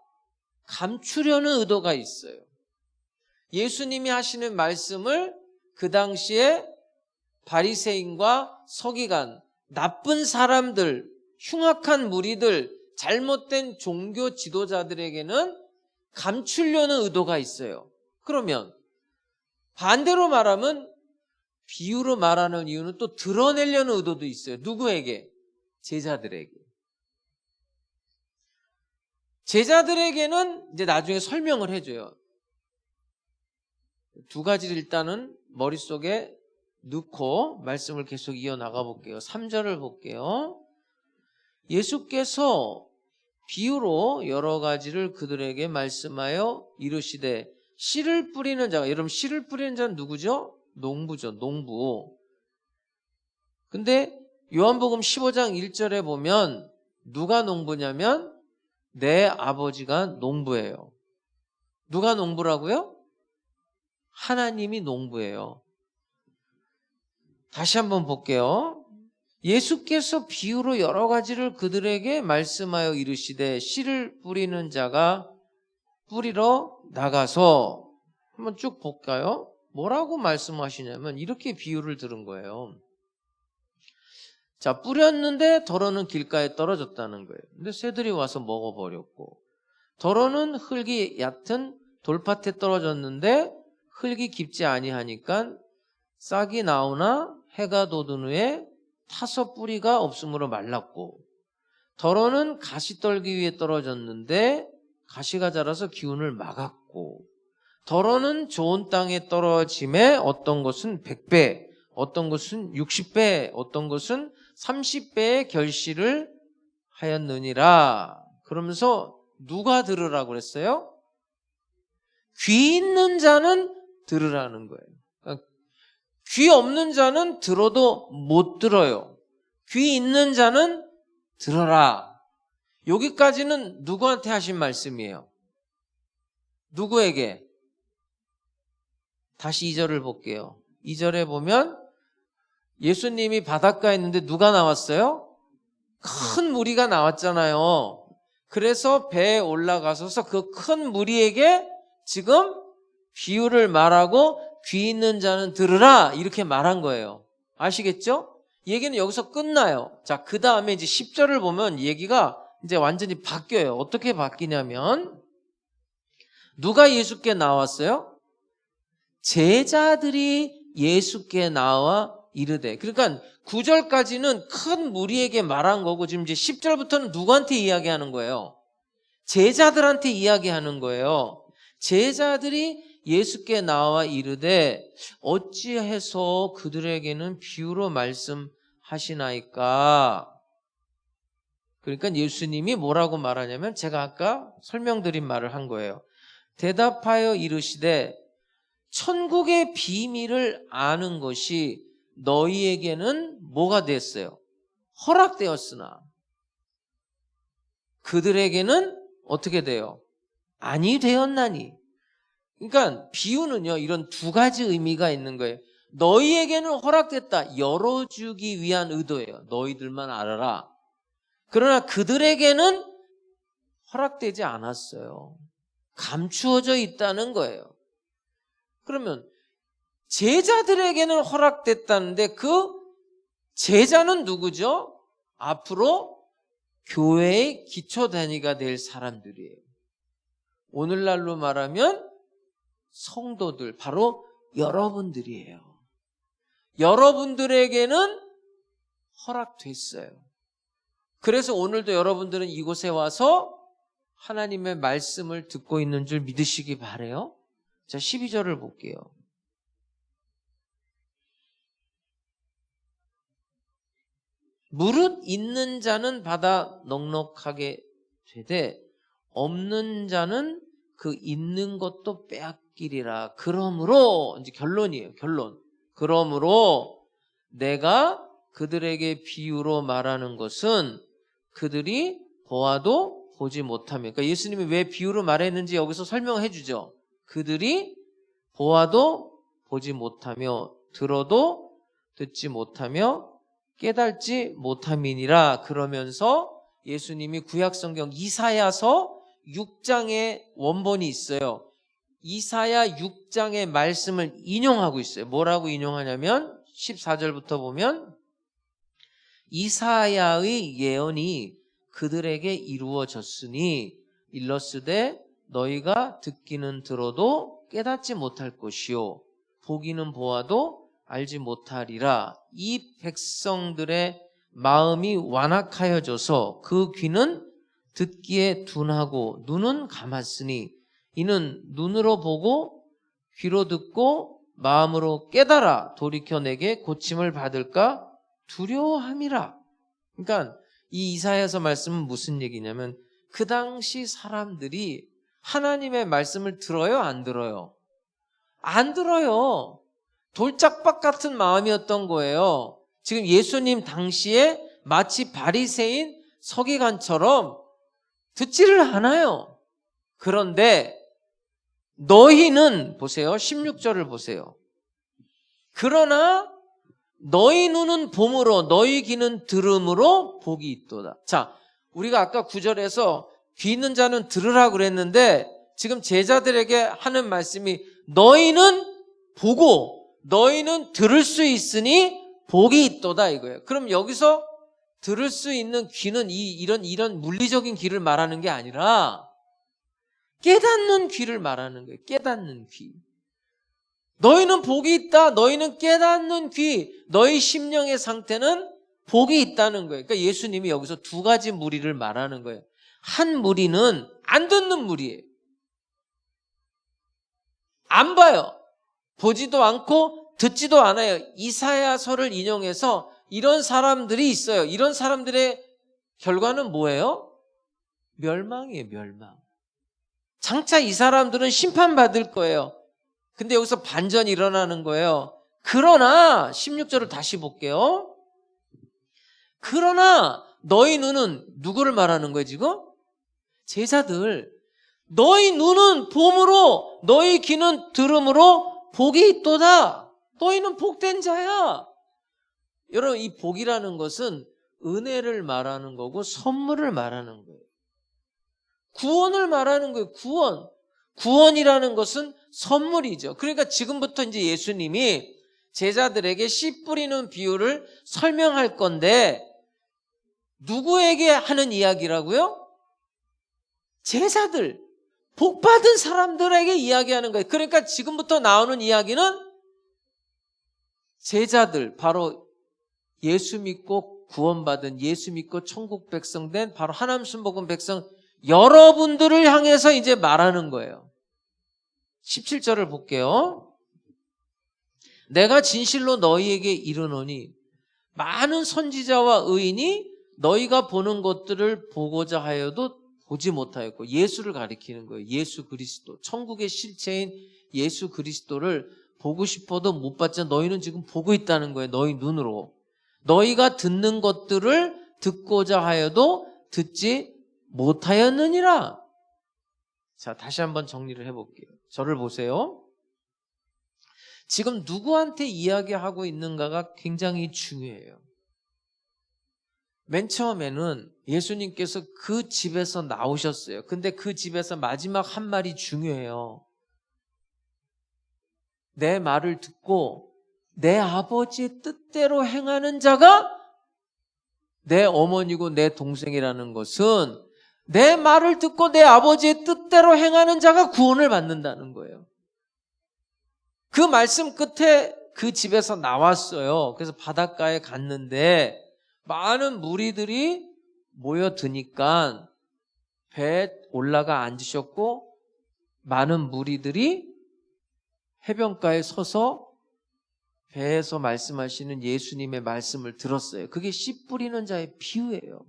감추려는 의도가 있어요. 예수님이 하시는 말씀을 그 당시에 바리새인과 서기관, 나쁜 사람들, 흉악한 무리들, 잘못된 종교 지도자들에게는 감추려는 의도가 있어요. 그러면 반대로 말하면 비유로 말하는 이유는 또 드러내려는 의도도 있어요. 누구에게? 제자들에게. 제자들에게는 이제 나중에 설명을 해줘요. 두 가지를 일단은 머릿속에 넣고 말씀을 계속 이어나가 볼게요. 3절을 볼게요. 예수께서 비유로 여러 가지를 그들에게 말씀하여 이르시되 씨를 뿌리는 자가, 여러분 씨를 뿌리는 자는 누구죠? 농부죠. 농부. 근데 요한복음 15장 1절에 보면 누가 농부냐면 내 아버지가 농부예요. 누가 농부라고요? 하나님이 농부예요. 다시 한번 볼게요. 예수께서 비유로 여러 가지를 그들에게 말씀하여 이르시되 씨를 뿌리는 자가 뿌리러 나가서 한번 쭉 볼까요? 뭐라고 말씀하시냐면 이렇게 비유를 들은 거예요. 자, 뿌렸는데 덜어는 길가에 떨어졌다는 거예요. 근데 새들이 와서 먹어버렸고, 덜어는 흙이 얕은 돌밭에 떨어졌는데 흙이 깊지 아니하니까 싹이 나오나 해가 돋은 후에 타서 뿌리가 없으므로 말랐고, 덜어는 가시떨기 위에 떨어졌는데 가시가 자라서 기운을 막았고, 덜어는 좋은 땅에 떨어짐에 어떤 것은 100배, 어떤 것은 60배, 어떤 것은 30배의 결실을 하였느니라. 그러면서 누가 들으라고 그랬어요? 귀 있는 자는 들으라는 거예요. 그러니까 귀 없는 자는 들어도 못 들어요. 귀 있는 자는 들어라. 여기까지는 누구한테 하신 말씀이에요? 누구에게? 다시 2절을 볼게요. 2절에 보면 예수님이 바닷가에 있는데 누가 나왔어요? 큰 무리가 나왔잖아요. 그래서 배에 올라가서서 그 큰 무리에게 지금 비유를 말하고 귀 있는 자는 들으라 이렇게 말한 거예요. 아시겠죠? 얘기는 여기서 끝나요. 자, 그 다음에 이제 10절을 보면 얘기가 이제 완전히 바뀌어요. 어떻게 바뀌냐면 누가 예수께 나왔어요? 제자들이 예수께 나와 이르되. 그러니까 9절까지는 큰 무리에게 말한 거고 지금 이제 10절부터는 누구한테 이야기하는 거예요? 제자들한테 이야기하는 거예요. 제자들이 예수께 나와 이르되 어찌해서 그들에게는 비유로 말씀하시나이까? 그러니까 예수님이 뭐라고 말하냐면 제가 아까 설명드린 말을 한 거예요. 대답하여 이르시되 천국의 비밀을 아는 것이 너희에게는 뭐가 됐어요? 허락되었으나 그들에게는 어떻게 돼요? 아니 되었나니. 그러니까 비유는요 이런 두 가지 의미가 있는 거예요. 너희에게는 허락됐다. 열어주기 위한 의도예요. 너희들만 알아라. 그러나 그들에게는 허락되지 않았어요. 감추어져 있다는 거예요. 그러면 제자들에게는 허락됐다는데 그 제자는 누구죠? 앞으로 교회의 기초 단위가 될 사람들이에요. 오늘날로 말하면 성도들, 바로 여러분들이에요. 여러분들에게는 허락됐어요. 그래서 오늘도 여러분들은 이곳에 와서 하나님의 말씀을 듣고 있는 줄 믿으시기 바라요. 자, 12절을 볼게요. 무릇 있는 자는 받아 넉넉하게 되되 없는 자는 그 있는 것도 빼앗기리라. 그러므로 이제 결론이에요. 결론. 그러므로 내가 그들에게 비유로 말하는 것은 그들이 보아도 보지 못하며. 그러니까 예수님이 왜 비유로 말했는지 여기서 설명해 주죠. 그들이 보아도 보지 못하며 들어도 듣지 못하며 깨달지 못함이니라. 그러면서 예수님이 구약성경 이사야서 6장의 원본이 있어요. 이사야 6장의 말씀을 인용하고 있어요. 뭐라고 인용하냐면 14절부터 보면 이사야의 예언이 그들에게 이루어졌으니 일러스되 너희가 듣기는 들어도 깨닫지 못할 것이요 보기는 보아도 알지 못하리라. 이 백성들의 마음이 완악하여져서 그 귀는 듣기에 둔하고 눈은 감았으니 이는 눈으로 보고 귀로 듣고 마음으로 깨달아 돌이켜 내게 고침을 받을까 두려워함이라. 그러니까 이 이사야서 말씀은 무슨 얘기냐면 그 당시 사람들이 하나님의 말씀을 들어요, 안 들어요? 안 들어요. 돌짝박 같은 마음이었던 거예요. 지금 예수님 당시에 마치 바리새인 서기관처럼 듣지를 않아요. 그런데 너희는 보세요. 16절을 보세요. 그러나 너희 눈은 봄으로 너희 귀는 들음으로 복이 있도다. 자, 우리가 아까 9절에서 귀 있는 자는 들으라 그랬는데 지금 제자들에게 하는 말씀이 너희는 보고 너희는 들을 수 있으니 복이 있도다 이거예요. 그럼 여기서 들을 수 있는 귀는 이런 물리적인 귀를 말하는 게 아니라 깨닫는 귀를 말하는 거예요. 깨닫는 귀. 너희는 복이 있다. 너희는 깨닫는 귀. 너희 심령의 상태는 복이 있다는 거예요. 그러니까 예수님이 여기서 두 가지 무리를 말하는 거예요. 한 무리는 안 듣는 무리예요. 안 봐요. 보지도 않고 듣지도 않아요. 이사야서를 인용해서 이런 사람들이 있어요. 이런 사람들의 결과는 뭐예요? 멸망이에요. 멸망. 장차 이 사람들은 심판받을 거예요. 근데 여기서 반전이 일어나는 거예요. 그러나 16절을 다시 볼게요. 그러나 너희 눈은 누구를 말하는 거예요 지금? 제자들. 너희 눈은 봄으로 너희 귀는 들음으로 복이 있도다. 너희는 복된 자야. 여러분 이 복이라는 것은 은혜를 말하는 거고 선물을 말하는 거예요. 구원을 말하는 거예요. 구원. 구원이라는 것은 선물이죠. 그러니까 지금부터 이제 예수님이 제자들에게 씨 뿌리는 비유를 설명할 건데 누구에게 하는 이야기라고요? 제자들, 복받은 사람들에게 이야기하는 거예요. 그러니까 지금부터 나오는 이야기는 제자들, 바로 예수 믿고 구원받은 예수 믿고 천국 백성 된 바로 하나님 순복음 백성 여러분들을 향해서 이제 말하는 거예요. 17절을 볼게요. 내가 진실로 너희에게 이르노니 많은 선지자와 의인이 너희가 보는 것들을 보고자 하여도 보지 못하였고 예수를 가리키는 거예요. 예수 그리스도. 천국의 실체인 예수 그리스도를 보고 싶어도 못 봤지만 너희는 지금 보고 있다는 거예요. 너희 눈으로. 너희가 듣는 것들을 듣고자 하여도 듣지 못하였느니라. 자, 다시 한번 정리를 해볼게요. 저를 보세요. 지금 누구한테 이야기하고 있는가가 굉장히 중요해요. 맨 처음에는 예수님께서 그 집에서 나오셨어요. 근데 그 집에서 마지막 한 말이 중요해요. 내 말을 듣고 내 아버지의 뜻대로 행하는 자가 내 어머니고 내 동생이라는 것은 내 말을 듣고 내 아버지의 뜻대로 행하는 자가 구원을 받는다는 거예요. 그 말씀 끝에 그 집에서 나왔어요. 그래서 바닷가에 갔는데 많은 무리들이 모여드니까 배에 올라가 앉으셨고 많은 무리들이 해변가에 서서 배에서 말씀하시는 예수님의 말씀을 들었어요. 그게 씨 뿌리는 자의 비유예요.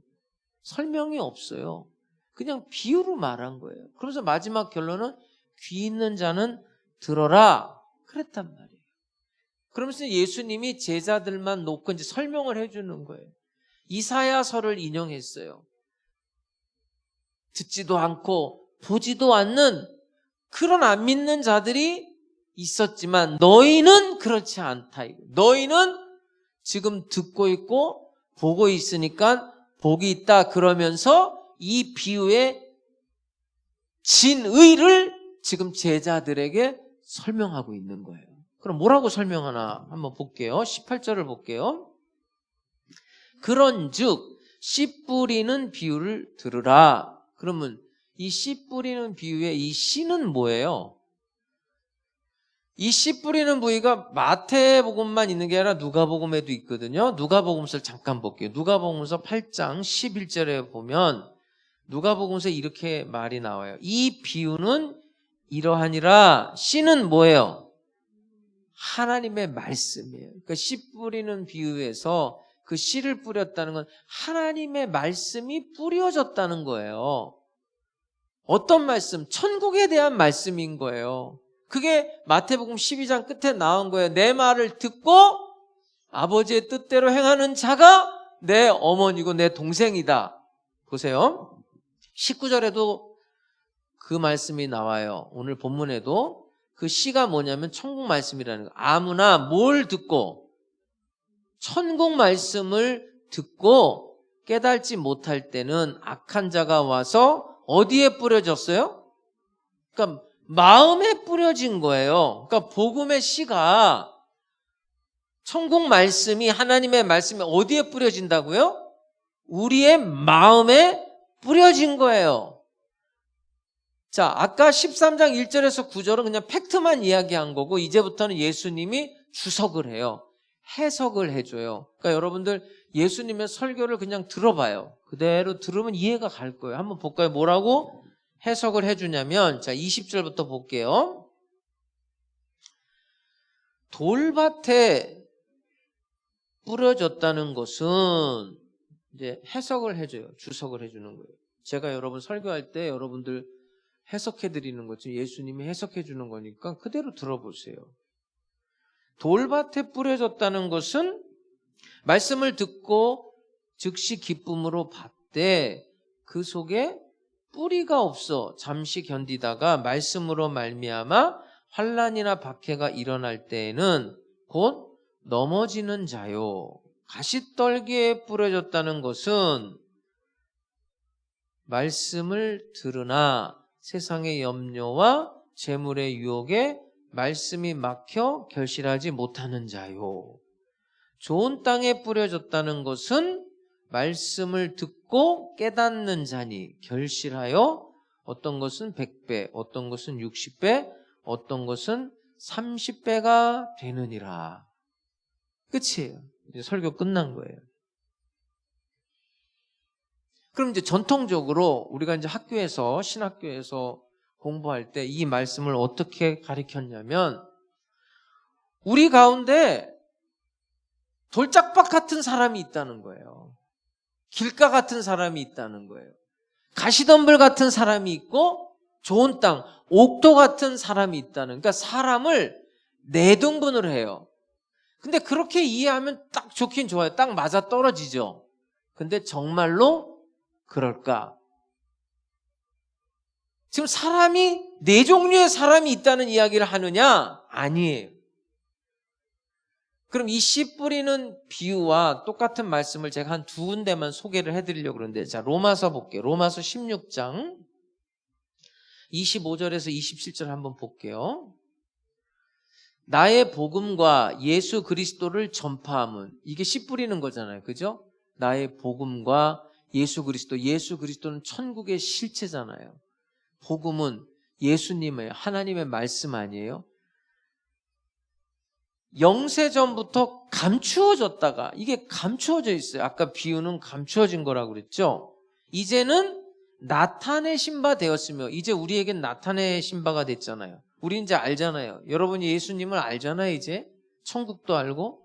설명이 없어요. 그냥 비유로 말한 거예요. 그러면서 마지막 결론은 귀 있는 자는 들어라 그랬단 말이에요. 그러면서 예수님이 제자들만 놓고 이제 설명을 해주는 거예요. 이사야서를 인용했어요. 듣지도 않고 보지도 않는 그런 안 믿는 자들이 있었지만 너희는 그렇지 않다. 너희는 지금 듣고 있고 보고 있으니까 복이 있다. 그러면서 이 비유의 진의를 지금 제자들에게 설명하고 있는 거예요. 그럼 뭐라고 설명하나 한번 볼게요. 18절을 볼게요. 그런즉 씨 뿌리는 비유를 들으라. 그러면 이 씨 뿌리는 비유의 이 씨는 뭐예요? 이 씨 뿌리는 부위가 마태복음만 있는 게 아니라 누가복음에도 있거든요. 누가복음서를 잠깐 볼게요. 누가복음서 8장 11절에 보면 누가복음서에 이렇게 말이 나와요. 이 비유는 이러하니라. 씨는 뭐예요? 하나님의 말씀이에요. 그러니까 씨 뿌리는 비유에서 그 씨를 뿌렸다는 건 하나님의 말씀이 뿌려졌다는 거예요. 어떤 말씀? 천국에 대한 말씀인 거예요. 그게 마태복음 12장 끝에 나온 거예요. 내 말을 듣고 아버지의 뜻대로 행하는 자가 내 어머니고 내 동생이다. 보세요. 19절에도 그 말씀이 나와요. 오늘 본문에도 그 씨가 뭐냐면 천국 말씀이라는 거예요. 아무나 뭘 듣고 천국 말씀을 듣고 깨달지 못할 때는 악한 자가 와서 어디에 뿌려졌어요? 그러니까 마음에 뿌려진 거예요. 그러니까 복음의 씨가 천국 말씀이 하나님의 말씀이 어디에 뿌려진다고요? 우리의 마음에 뿌려진 거예요. 자, 아까 13장 1절에서 9절은 그냥 팩트만 이야기한 거고 이제부터는 예수님이 주석을 해요. 해석을 해줘요. 그러니까 여러분들 예수님의 설교를 그냥 들어봐요. 그대로 들으면 이해가 갈 거예요. 한번 볼까요? 뭐라고 해석을 해주냐면, 자, 20절부터 볼게요. 돌밭에 뿌려졌다는 것은 이제 해석을 해줘요. 주석을 해주는 거예요. 제가 여러분 설교할 때 여러분들 해석해 드리는 거죠. 예수님이 해석해 주는 거니까 그대로 들어보세요. 돌밭에 뿌려졌다는 것은 말씀을 듣고 즉시 기쁨으로 받되 그 속에 뿌리가 없어 잠시 견디다가 말씀으로 말미암아 환난이나 박해가 일어날 때에는 곧 넘어지는 자요. 가시떨기에 뿌려졌다는 것은 말씀을 들으나 세상의 염려와 재물의 유혹에 말씀이 막혀 결실하지 못하는 자요. 좋은 땅에 뿌려졌다는 것은 말씀을 듣고 깨닫는 자니 결실하여 어떤 것은 100배, 어떤 것은 60배, 어떤 것은 30배가 되느니라. 끝이에요. 이제 설교 끝난 거예요. 그럼 이제 전통적으로 우리가 이제 학교에서, 신학교에서 공부할 때 이 말씀을 어떻게 가르쳤냐면, 우리 가운데 돌짝박 같은 사람이 있다는 거예요. 길가 같은 사람이 있다는 거예요. 가시덤불 같은 사람이 있고 좋은 땅, 옥토 같은 사람이 있다는, 그러니까 사람을 내등분을 해요. 근데 그렇게 이해하면 딱 좋긴 좋아요. 딱 맞아 떨어지죠. 근데 정말로 그럴까? 지금 사람이 네 종류의 사람이 있다는 이야기를 하느냐? 아니에요. 그럼 이 씨 뿌리는 비유와 똑같은 말씀을 제가 한 두 군데만 소개를 해드리려고 그러는데, 자, 로마서 볼게요. 로마서 16장 25절에서 27절 한번 볼게요. 나의 복음과 예수 그리스도를 전파함은, 이게 씨 뿌리는 거잖아요. 그죠? 나의 복음과 예수 그리스도는 천국의 실체잖아요. 복음은 예수님의 하나님의 말씀 아니에요? 영세전부터 감추어졌다가 이게 감추어져 있어요. 아까 비유는 감추어진 거라고 그랬죠. 이제는 나타내신 바 되었으며 이제 우리에겐 나타내신 바가 됐잖아요. 우리 이제 알잖아요. 여러분이 예수님을 알잖아요. 이제 천국도 알고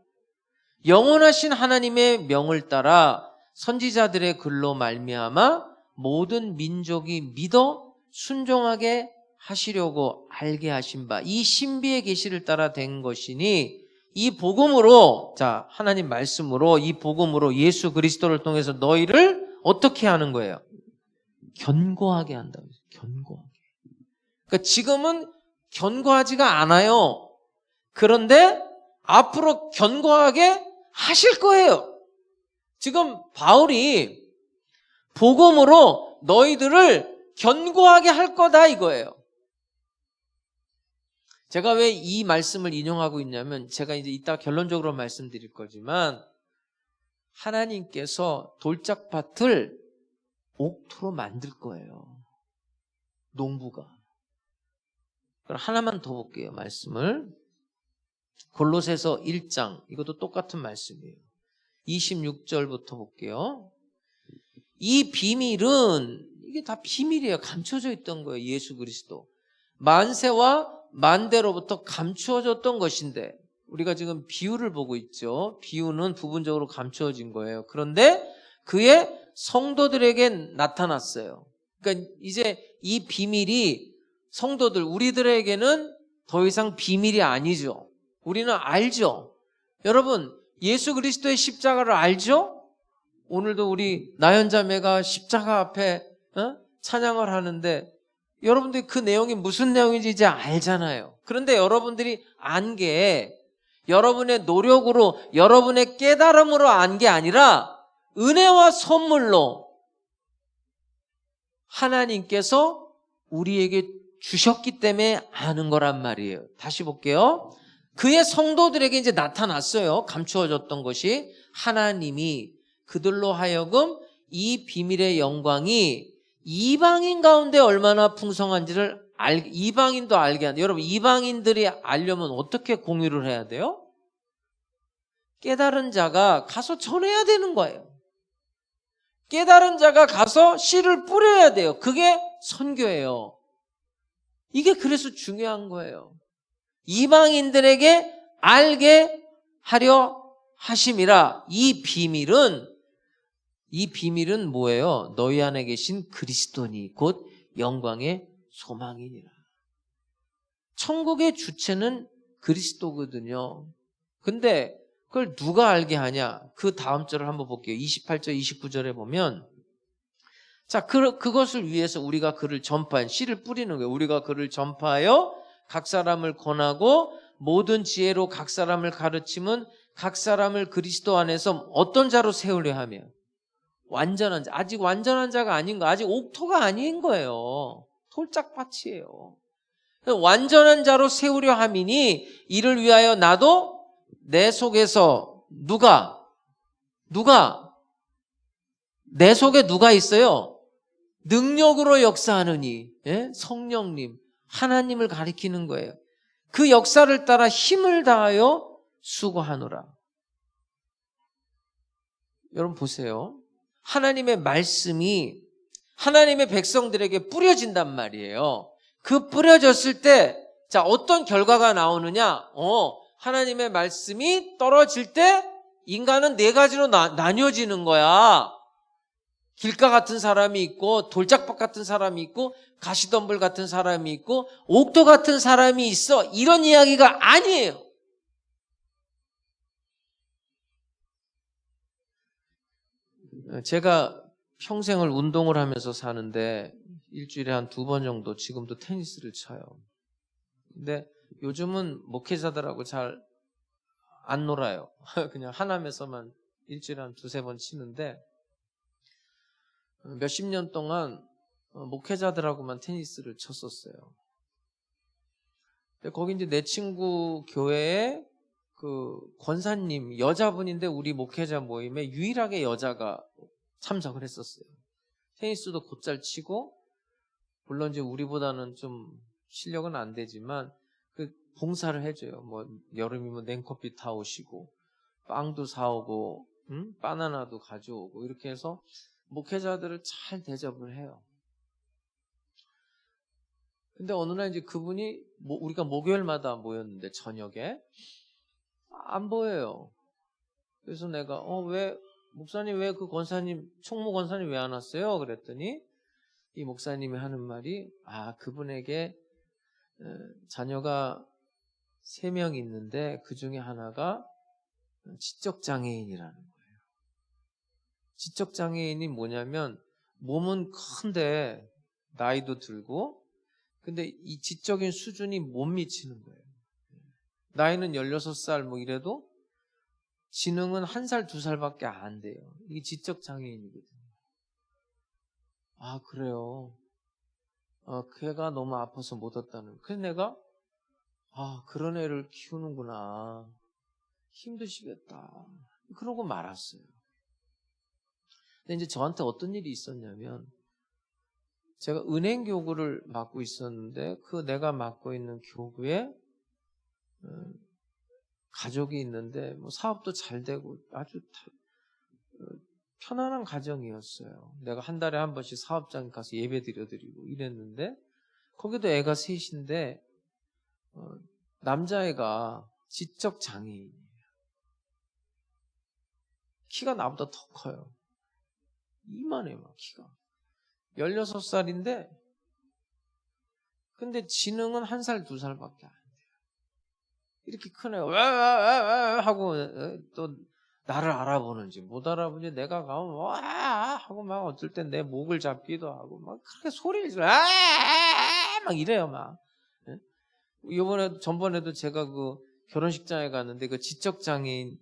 영원하신 하나님의 명을 따라 선지자들의 글로 말미암아 모든 민족이 믿어 순종하게 하시려고 알게 하신 바 이 신비의 계시를 따라 된 것이니 이 복음으로 자 하나님 말씀으로 이 복음으로 예수 그리스도를 통해서 너희를 어떻게 하는 거예요? 견고하게 한다고 해요. 견고하게. 그러니까 지금은 견고하지가 않아요. 그런데 앞으로 견고하게 하실 거예요. 지금 바울이 복음으로 너희들을 견고하게 할 거다 이거예요. 제가 왜 이 말씀을 인용하고 있냐면 제가 이제 이따 결론적으로 말씀드릴 거지만 하나님께서 돌짝밭을 옥토로 만들 거예요. 농부가. 그럼 하나만 더 볼게요. 말씀을. 골로새서 1장 이것도 똑같은 말씀이에요. 26절부터 볼게요. 이 비밀은 이게 다 비밀이에요. 감춰져 있던 거예요. 예수 그리스도. 만세와 만대로부터 감추어졌던 것인데 우리가 지금 비유를 보고 있죠. 비유는 부분적으로 감추어진 거예요. 그런데 그의 성도들에게 나타났어요. 그러니까 이제 이 비밀이 성도들 우리들에게는 더 이상 비밀이 아니죠. 우리는 알죠. 여러분 예수 그리스도의 십자가를 알죠? 오늘도 우리 나연자매가 십자가 앞에 찬양을 하는데 여러분들이 그 내용이 무슨 내용인지 이제 알잖아요. 그런데 여러분들이 안 게 여러분의 노력으로 여러분의 깨달음으로 안 게 아니라 은혜와 선물로 하나님께서 우리에게 주셨기 때문에 아는 거란 말이에요. 다시 볼게요. 그의 성도들에게 이제 나타났어요. 감추어졌던 것이 하나님이 그들로 하여금 이 비밀의 영광이 이방인 가운데 얼마나 풍성한지를 이방인도 알게 한다. 여러분 이방인들이 알려면 어떻게 공유를 해야 돼요? 깨달은 자가 가서 전해야 되는 거예요. 깨달은 자가 가서 씨를 뿌려야 돼요. 그게 선교예요. 이게 그래서 중요한 거예요. 이방인들에게 알게 하려 하심이라. 이 비밀은 뭐예요? 너희 안에 계신 그리스도니 곧 영광의 소망이니라. 천국의 주체는 그리스도거든요. 근데 그걸 누가 알게 하냐? 그 다음 절을 한번 볼게요. 28절, 29절에 보면 자, 그것을 위해서 우리가 그를 전파한 씨를 뿌리는 거예요. 우리가 그를 전파하여 각 사람을 권하고 모든 지혜로 각 사람을 가르침은 각 사람을 그리스도 안에서 어떤 자로 세우려 하며 완전한 자, 아직 완전한 자가 아닌 거, 아직 옥토가 아닌 거예요. 돌짝밭이에요. 완전한 자로 세우려 함이니 이를 위하여 나도 내 속에서 내 속에 누가 있어요? 능력으로 역사하느니 성령님, 하나님을 가리키는 거예요. 그 역사를 따라 힘을 다하여 수고하노라. 여러분 보세요. 하나님의 말씀이 하나님의 백성들에게 뿌려진단 말이에요. 그 뿌려졌을 때 자, 어떤 결과가 나오느냐? 하나님의 말씀이 떨어질 때 인간은 네 가지로 나뉘어지는 거야. 길가 같은 사람이 있고 돌짝밭 같은 사람이 있고 가시덤불 같은 사람이 있고 옥토 같은 사람이 있어. 이런 이야기가 아니에요. 제가 평생을 운동을 하면서 사는데 일주일에 한 2번 정도 지금도 테니스를 쳐요. 근데 요즘은 목회자들하고 잘 안 놀아요. 그냥 하남에서만 일주일에 한 2-3번 치는데 몇십 년 동안 목회자들하고만 테니스를 쳤었어요. 근데 거기 이제 내 친구 교회에 그 권사님 여자분인데 우리 목회자 모임에 유일하게 여자가 참석을 했었어요. 테니스도 곧잘 치고, 물론 이제 우리보다는 좀 실력은 안 되지만 그 봉사를 해줘요. 뭐 여름이면 냉커피 타오시고 빵도 사오고 바나나도 가져오고 이렇게 해서 목회자들을 잘 대접을 해요. 근데 어느 날 이제 그분이 우리가 목요일마다 모였는데 저녁에 안 보여요. 그래서 내가 왜 목사님 왜 그 권사님 총무 권사님 왜 안 왔어요? 그랬더니 이 목사님이 하는 말이 그분에게 자녀가 3명 있는데 그 중에 하나가 지적장애인이라는 거예요. 지적장애인이 뭐냐면 몸은 큰데 나이도 들고 근데 이 지적인 수준이 못 미치는 거예요. 나이는 16살 뭐 이래도 지능은 1살, 2살밖에 안 돼요. 이게 지적장애인이거든요. 그래요. 걔가 너무 아파서 못 왔다는. 그래서 내가 그런 애를 키우는구나. 힘드시겠다. 그러고 말았어요. 근데 이제 저한테 어떤 일이 있었냐면 제가 은행 교구를 맡고 있었는데 그 내가 맡고 있는 교구에 가족이 있는데 뭐 사업도 잘 되고 아주 편안한 가정이었어요. 내가 한 달에 한 번씩 사업장 가서 예배 드려드리고 이랬는데 거기도 애가 3인데 남자애가 지적장애인이에요. 키가 나보다 더 커요. 이만해 막 키가. 16살인데 근데 지능은 1살, 2살밖에 안 돼요. 이렇게 큰 애가 와 하고 또 나를 알아보는지 못 알아보는지 내가 가면 와 하고 막 어쩔 땐 내 목을 잡기도 하고 막 그렇게 소리를 질러 막 이래요 막. 전번에도 제가 그 결혼식장에 갔는데 그 지적장애인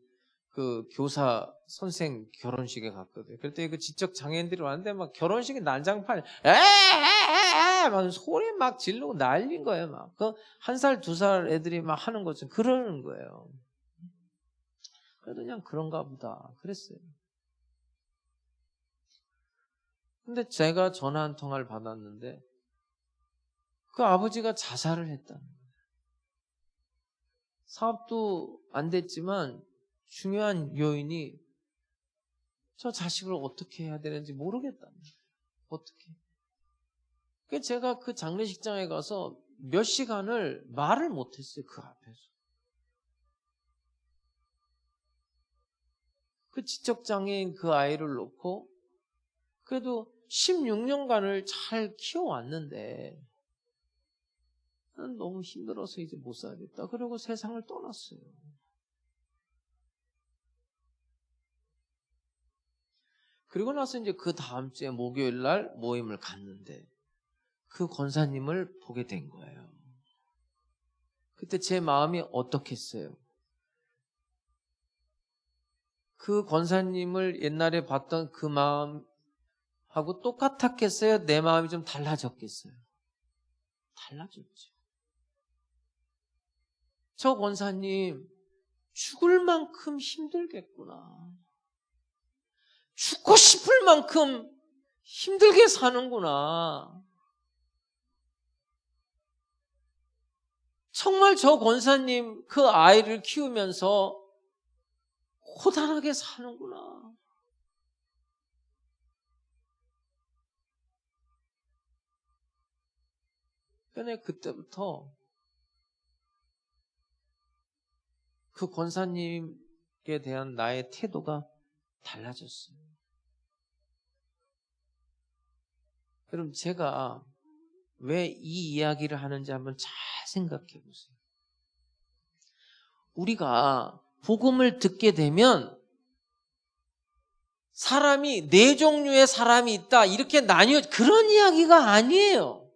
그 교사 선생 결혼식에 갔거든요. 그랬더니 그 지적장애인들이 왔는데 막 결혼식에 난장판 막 소리 막 지르고 난린 거예요 막. 그 1살, 2살 애들이 막 하는 것처럼 그러는 거예요. 그래도 그냥 그런가 보다 그랬어요. 근데 제가 전화 한 통화를 받았는데 그 아버지가 자살을 했다는 거예요. 사업도 안 됐지만 중요한 요인이 저 자식을 어떻게 해야 되는지 모르겠다는 거예요. 어떻게. 그래서 제가 그 장례식장에 가서 몇 시간을 말을 못했어요. 그 앞에서. 그 지적장애인 그 아이를 놓고 그래도 16년간을 잘 키워왔는데 나는 너무 힘들어서 이제 못 살겠다. 그러고 세상을 떠났어요. 그리고 나서 이제 그 다음 주에 목요일 날 모임을 갔는데 그 권사님을 보게 된 거예요. 그때 제 마음이 어떻겠어요? 그 권사님을 옛날에 봤던 그 마음하고 똑같았겠어요? 내 마음이 좀 달라졌겠어요? 달라졌죠. 저 권사님 죽을 만큼 힘들겠구나. 죽고 싶을 만큼 힘들게 사는구나. 정말 저 권사님 그 아이를 키우면서 고단하게 사는구나. 그런데 그때부터 그 권사님에 대한 나의 태도가 달라졌어요. 그럼 제가 왜 이 이야기를 하는지 한번 잘 생각해 보세요. 우리가 복음을 듣게 되면 사람이 4종류의 사람이 있다 이렇게 나뉘어 그런 이야기가 아니에요.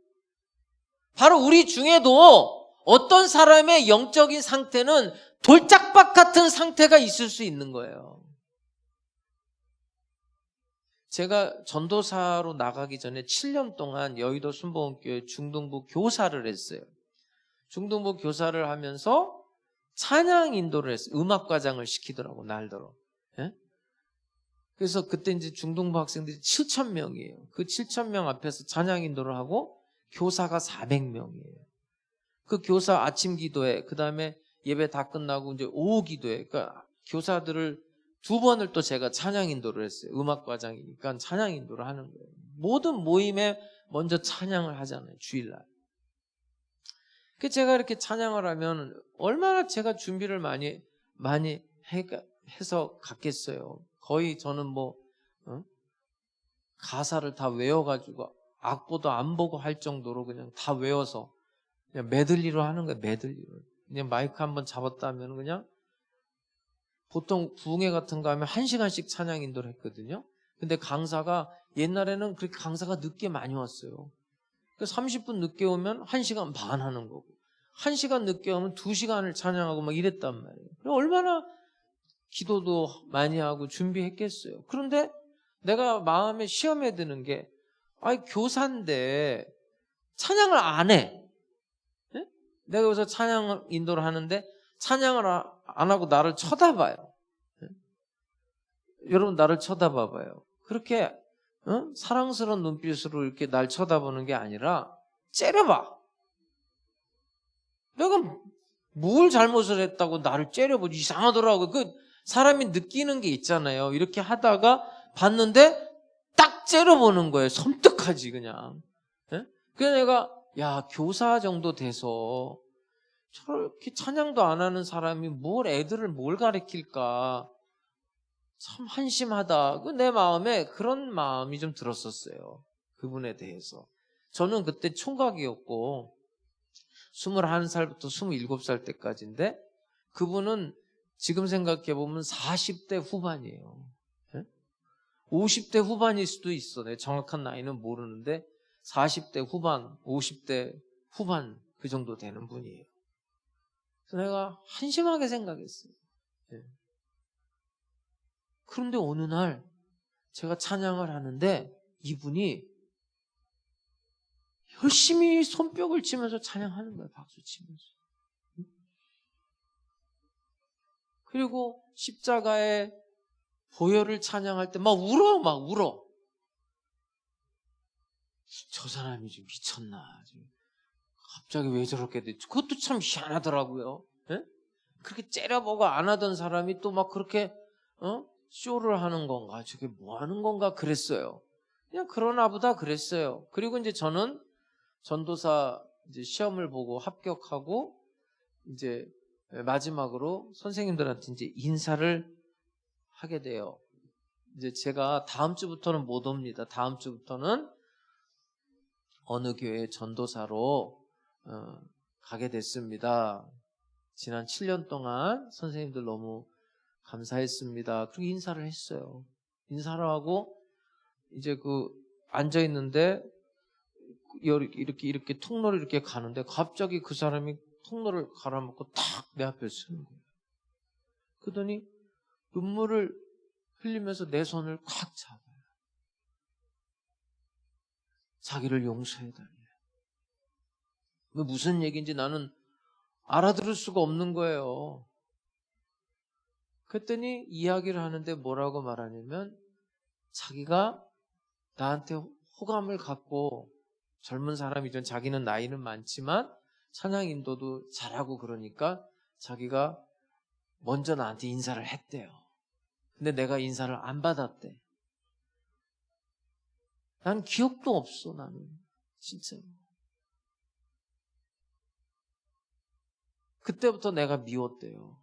바로 우리 중에도 어떤 사람의 영적인 상태는 돌짝박 같은 상태가 있을 수 있는 거예요. 제가 전도사로 나가기 전에 7년 동안 여의도 순복음교회 중등부 교사를 했어요. 중등부 교사를 하면서 찬양 인도를 했어요. 음악과장을 시키더라고 날더러. 예? 그래서 그때 이제 중등부 학생들이 7,000명이에요. 그 7,000명 앞에서 찬양 인도를 하고 교사가 400명이에요. 그 교사 아침 기도회, 그 다음에 예배 다 끝나고 이제 오후 기도회, 그러니까 교사들을 2번을 또 제가 찬양 인도를 했어요. 음악 과장이니까 찬양 인도를 하는 거예요. 모든 모임에 먼저 찬양을 하잖아요. 주일날. 그 제가 이렇게 찬양을 하면 얼마나 제가 준비를 많이 해서 갔겠어요. 거의 저는 가사를 다 외워가지고 악보도 안 보고 할 정도로 그냥 다 외워서 그냥 메들리로 하는 거예요. 메들리로. 그냥 마이크 한번 잡았다면 그냥 보통 부흥회 같은 거 하면 1시간씩 찬양 인도를 했거든요. 근데 강사가 옛날에는 그렇게 강사가 늦게 많이 왔어요. 30분 늦게 오면 1시간 반 하는 거고 1시간 늦게 오면 2시간을 찬양하고 막 이랬단 말이에요. 얼마나 기도도 많이 하고 준비했겠어요. 그런데 내가 마음에 시험에 드는 게 교사인데 찬양을 안 해. 네? 내가 여기서 찬양 인도를 하는데 찬양을 안 하고 나를 쳐다봐요. 네? 여러분 나를 쳐다봐봐요. 그렇게 사랑스러운 눈빛으로 이렇게 날 쳐다보는 게 아니라 째려봐. 내가 뭘 잘못을 했다고 나를 째려보지. 이상하더라고. 그 사람이 느끼는 게 있잖아요. 이렇게 하다가 봤는데 딱 째려보는 거예요. 섬뜩하지 그냥. 네? 그래서 내가 교사 정도 돼서 저렇게 찬양도 안 하는 사람이 애들을 뭘 가르칠까. 참 한심하다. 내 마음에 그런 마음이 좀 들었었어요. 그분에 대해서. 저는 그때 총각이었고 21살부터 27살 때까지인데 그분은 지금 생각해보면 40대 후반이에요. 50대 후반일 수도 있어. 내 정확한 나이는 모르는데 40대 후반, 50대 후반 그 정도 되는 분이에요. 그래서 내가 한심하게 생각했어요. 그런데 어느 날 제가 찬양을 하는데 이분이 열심히 손뼉을 치면서 찬양하는 거예요. 박수 치면서. 그리고 십자가의 보혈을 찬양할 때 막 울어. 저 사람이 좀 미쳤나. 갑자기 왜 저렇게 됐지? 그것도 참 희한하더라고요. 예? 그렇게 째려보고 안 하던 사람이 또 막 그렇게 쇼를 하는 건가? 저게 뭐 하는 건가? 그랬어요. 그냥 그러나 보다 그랬어요. 그리고 이제 저는 전도사 이제 시험을 보고 합격하고 이제 마지막으로 선생님들한테 이제 인사를 하게 돼요. 이제 제가 다음 주부터는 못 옵니다. 다음 주부터는 어느 교회 전도사로 가게 됐습니다. 지난 7년 동안 선생님들 너무 감사했습니다. 그리고 인사를 했어요. 인사를 하고 이제 앉아 있는데 이렇게 통로를 이렇게 가는데 갑자기 그 사람이 통로를 갈아먹고 탁 내 앞에 서는 거예요. 그러더니 눈물을 흘리면서 내 손을 콱 잡아요. 자기를 용서해달래. 무슨 얘기인지 나는 알아들을 수가 없는 거예요. 그랬더니 이야기를 하는데 뭐라고 말하냐면 자기가 나한테 호감을 갖고 젊은 사람이죠. 자기는 나이는 많지만 찬양 인도도 잘하고 그러니까 자기가 먼저 나한테 인사를 했대요. 근데 내가 인사를 안 받았대. 난 기억도 없어. 나는 진짜. 그때부터 내가 미웠대요.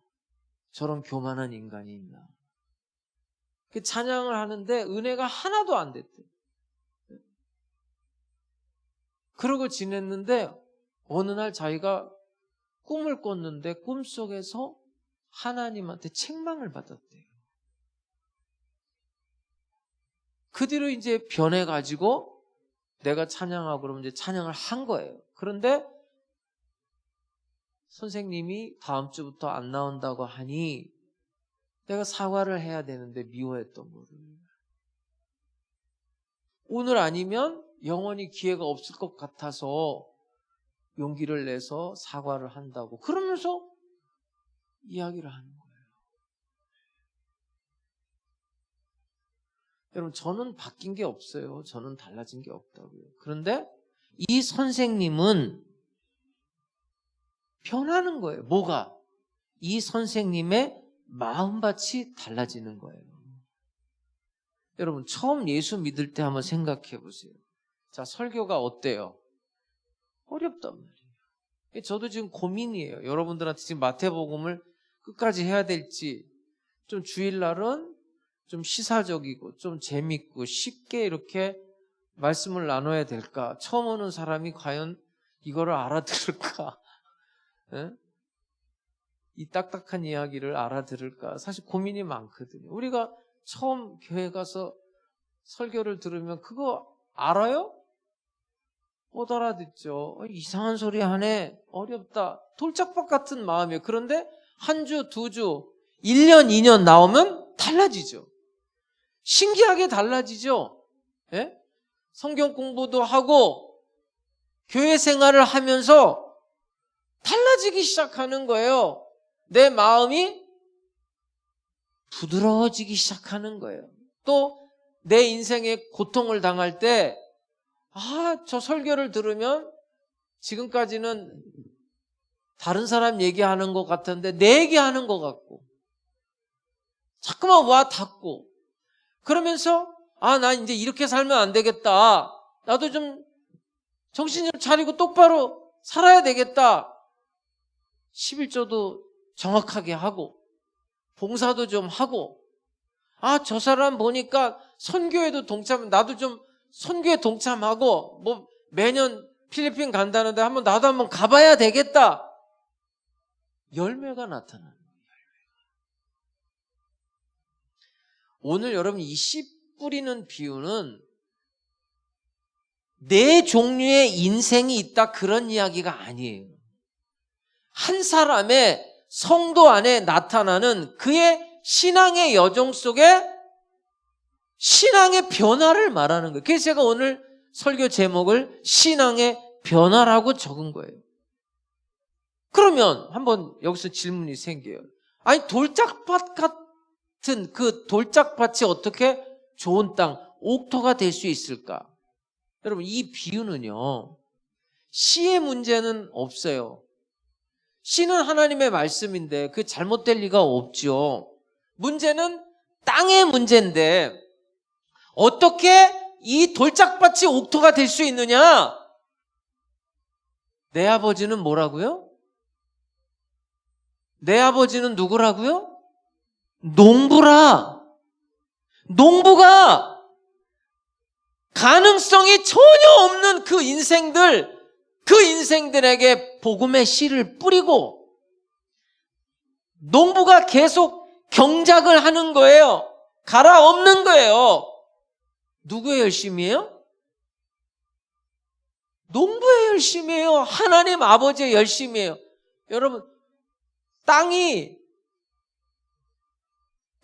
저런 교만한 인간이 있나. 그 찬양을 하는데 은혜가 하나도 안 됐대. 그러고 지냈는데 어느 날 자기가 꿈을 꿨는데 꿈속에서 하나님한테 책망을 받았대요. 그 뒤로 이제 변해가지고 내가 찬양하고 그러면 이제 찬양을 한 거예요. 그런데 선생님이 다음 주부터 안 나온다고 하니 내가 사과를 해야 되는데 미워했던 거를. 오늘 아니면 영원히 기회가 없을 것 같아서 용기를 내서 사과를 한다고 그러면서 이야기를 하는 거예요. 여러분, 저는 바뀐 게 없어요. 저는 달라진 게 없다고요. 그런데 이 선생님은 변하는 거예요. 뭐가? 이 선생님의 마음밭이 달라지는 거예요. 여러분, 처음 예수 믿을 때 한번 생각해 보세요. 자, 설교가 어때요? 어렵단 말이에요. 저도 지금 고민이에요. 여러분들한테 지금 마태복음을 끝까지 해야 될지, 좀 주일날은 좀 시사적이고 좀 재밌고 쉽게 이렇게 말씀을 나눠야 될까? 처음 오는 사람이 과연 이거를 알아들을까? 에? 이 딱딱한 이야기를 알아들을까? 사실 고민이 많거든요. 우리가 처음 교회 가서 설교를 들으면 그거 알아요? 못 알아듣죠. 이상한 소리 하네. 어렵다. 돌짝밭 같은 마음이에요. 그런데 한 주, 두 주, 1년, 2년 나오면 달라지죠. 신기하게 달라지죠. 예? 성경 공부도 하고 교회 생활을 하면서 달라지기 시작하는 거예요. 내 마음이 부드러워지기 시작하는 거예요. 또 내 인생에 고통을 당할 때 저 설교를 들으면 지금까지는 다른 사람 얘기하는 것 같았는데 내 얘기하는 것 같고 자꾸만 와 닿고 그러면서 나 이제 이렇게 살면 안 되겠다. 나도 좀 정신 좀 차리고 똑바로 살아야 되겠다. 11조도 정확하게 하고 봉사도 좀 하고 저 사람 보니까 선교에도 나도 좀 선교에 동참하고 뭐 매년 필리핀 간다는데 나도 한번 가봐야 되겠다. 열매가 나타나는 거예요. 오늘 여러분 이 씨 뿌리는 비유는 네 종류의 인생이 있다 그런 이야기가 아니에요. 한 사람의 성도 안에 나타나는 그의 신앙의 여정 속에 신앙의 변화를 말하는 거예요. 그래서 제가 오늘 설교 제목을 신앙의 변화라고 적은 거예요. 그러면 한번 여기서 질문이 생겨요. 돌짝밭 같은 그 돌짝밭이 어떻게 좋은 땅, 옥토가 될 수 있을까? 여러분, 이 비유는요, 씨의 문제는 없어요. 씨는 하나님의 말씀인데 그 잘못될 리가 없죠. 문제는 땅의 문제인데 어떻게 이 돌짝밭이 옥토가 될 수 있느냐? 내 아버지는 뭐라고요? 내 아버지는 누구라고요? 농부라. 농부가 가능성이 전혀 없는 그 인생들에게 복음의 씨를 뿌리고 농부가 계속 경작을 하는 거예요. 갈아엎는 거예요. 누구의 열심이에요? 농부의 열심이에요. 하나님 아버지의 열심이에요. 여러분,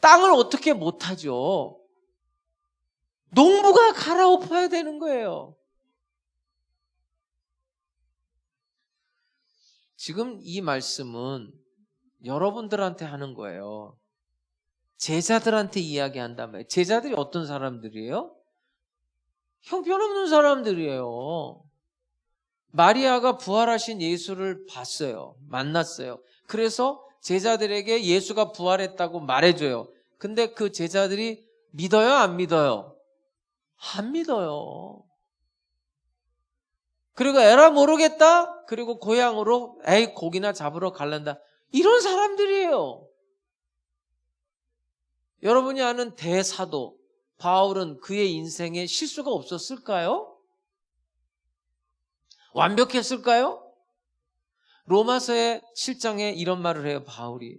땅을 어떻게 못하죠? 농부가 갈아엎어야 되는 거예요. 지금 이 말씀은 여러분들한테 하는 거예요. 제자들한테 이야기한단 말이에요. 제자들이 어떤 사람들이에요? 형편없는 사람들이에요. 마리아가 부활하신 예수를 봤어요. 만났어요. 그래서 제자들에게 예수가 부활했다고 말해줘요. 근데 그 제자들이 믿어요? 안 믿어요? 안 믿어요. 그리고 에라 모르겠다? 그리고 고향으로 고기나 잡으러 갈란다. 이런 사람들이에요. 여러분이 아는 대사도 바울은 그의 인생에 실수가 없었을까요? 완벽했을까요? 로마서의 7장에 이런 말을 해요. 바울이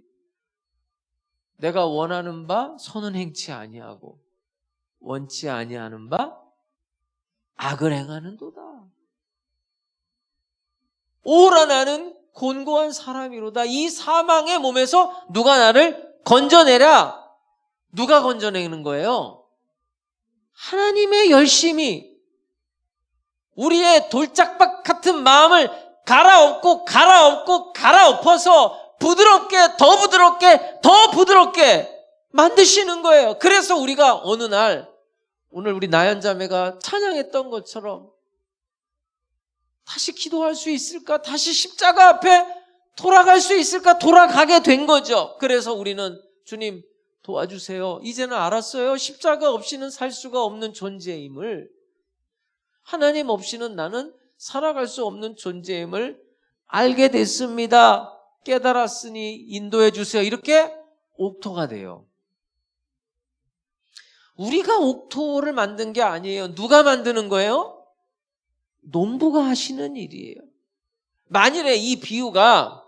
내가 원하는 바 선은 행치 아니하고 원치 아니하는 바 악을 행하는도다. 오라 나는 곤고한 사람이로다. 이 사망의 몸에서 누가 나를 건져내라. 누가 건져내는 거예요? 하나님의 열심이 우리의 돌짝밭 같은 마음을 갈아엎어서 부드럽게 더 부드럽게 만드시는 거예요. 그래서 우리가 어느 날 오늘 우리 나연자매가 찬양했던 것처럼 다시 기도할 수 있을까? 다시 십자가 앞에 돌아갈 수 있을까? 돌아가게 된 거죠. 그래서 우리는 주님 도와주세요. 이제는 알았어요. 십자가 없이는 살 수가 없는 존재임을, 하나님 없이는 나는 살아갈 수 없는 존재임을 알게 됐습니다. 깨달았으니 인도해 주세요. 이렇게 옥토가 돼요. 우리가 옥토를 만든 게 아니에요. 누가 만드는 거예요? 농부가 하시는 일이에요. 만일에 이 비유가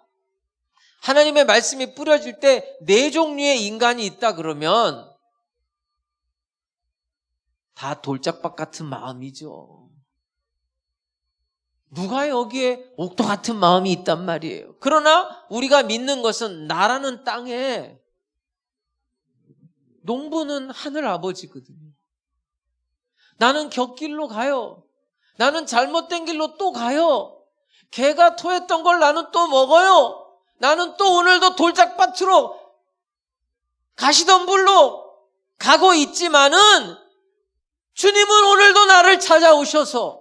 하나님의 말씀이 뿌려질 때 4종류의 인간이 있다 그러면 다 돌짝밭 같은 마음이죠. 누가 여기에 옥토 같은 마음이 있단 말이에요. 그러나 우리가 믿는 것은 나라는 땅에 농부는 하늘 아버지거든요. 나는 곁길로 가요. 나는 잘못된 길로 또 가요. 개가 토했던 걸 나는 또 먹어요. 나는 또 오늘도 돌짝밭으로 가시던 불로 가고 있지만은 주님은 오늘도 나를 찾아오셔서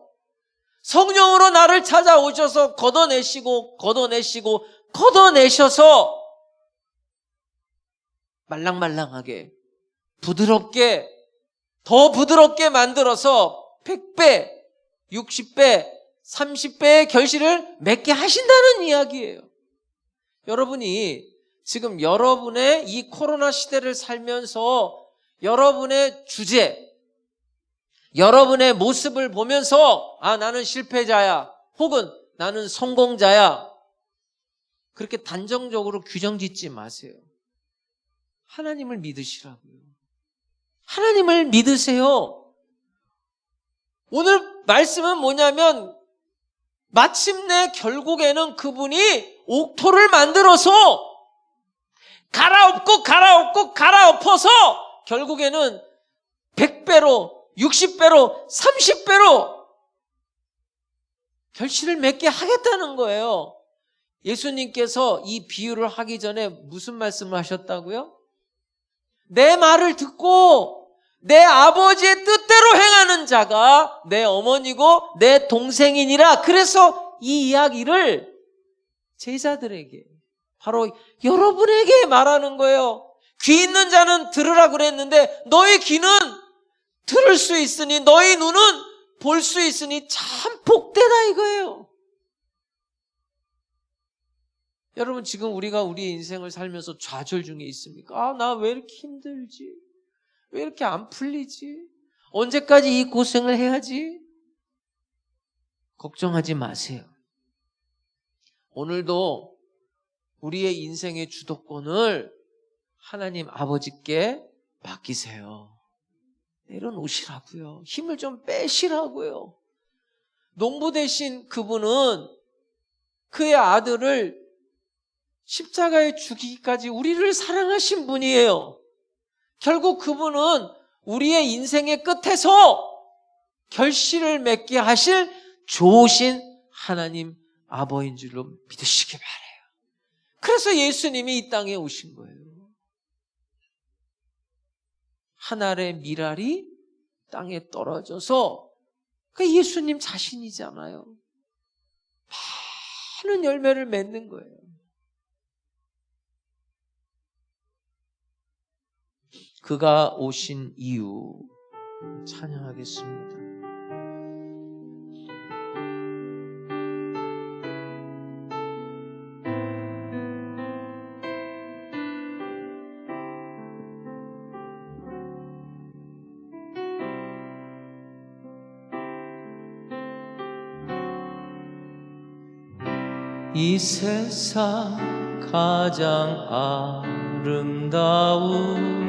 성령으로 나를 찾아오셔서 걷어내셔서 말랑말랑하게 부드럽게, 더 부드럽게 만들어서 100배, 60배, 30배의 결실을 맺게 하신다는 이야기예요. 여러분이 지금 여러분의 이 코로나 시대를 살면서 여러분의 주제, 여러분의 모습을 보면서 나는 실패자야, 혹은 나는 성공자야, 그렇게 단정적으로 규정짓지 마세요. 하나님을 믿으시라고요. 하나님을 믿으세요. 오늘 말씀은 뭐냐면 마침내 결국에는 그분이 옥토를 만들어서 갈아엎어서 결국에는 100배로, 60배로, 30배로 결실을 맺게 하겠다는 거예요. 예수님께서 이 비유를 하기 전에 무슨 말씀을 하셨다고요? 내 말을 듣고 내 아버지의 뜻대로 행하는 자가 내 어머니고 내 동생이니라. 그래서 이 이야기를 제자들에게, 바로 여러분에게 말하는 거예요. 귀 있는 자는 들으라 그랬는데 너희 귀는 들을 수 있으니 너희 눈은 볼 수 있으니 참 복되다 이거예요. 여러분, 지금 우리가 우리의 인생을 살면서 좌절 중에 있습니까? 나 왜 이렇게 힘들지? 왜 이렇게 안 풀리지? 언제까지 이 고생을 해야지? 걱정하지 마세요. 오늘도 우리의 인생의 주도권을 하나님 아버지께 맡기세요. 내려놓으시라고요. 힘을 좀 빼시라고요. 농부 대신 그분은 그의 아들을 십자가에 죽이기까지 우리를 사랑하신 분이에요. 결국 그분은 우리의 인생의 끝에서 결실을 맺게 하실 좋으신 하나님 아버지인 줄로 믿으시기 바라요. 그래서 예수님이 이 땅에 오신 거예요. 한 알의 밀알이 땅에 떨어져서, 그 예수님 자신이잖아요. 많은 열매를 맺는 거예요. 그가 오신 이유 찬양하겠습니다. 이 세상 가장 아름다운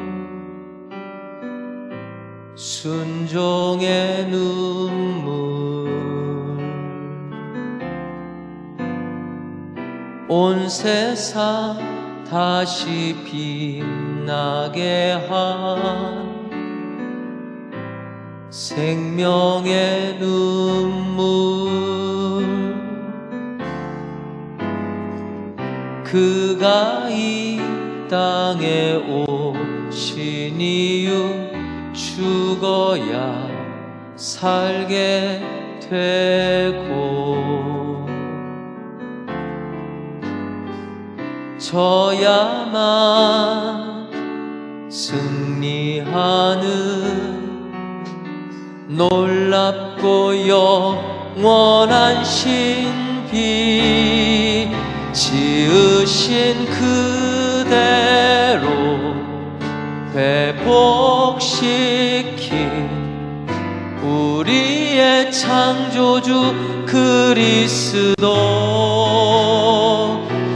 순종의 눈물, 온 세상 다시 빛나게 한 생명의 눈물, 그가 이 땅에 오신 이유, 죽음 죽어야 살게 되고 져야만 승리하는 놀랍고 영원한 신비 지으신 그대로 회복시킨 우리의 창조주 그리스도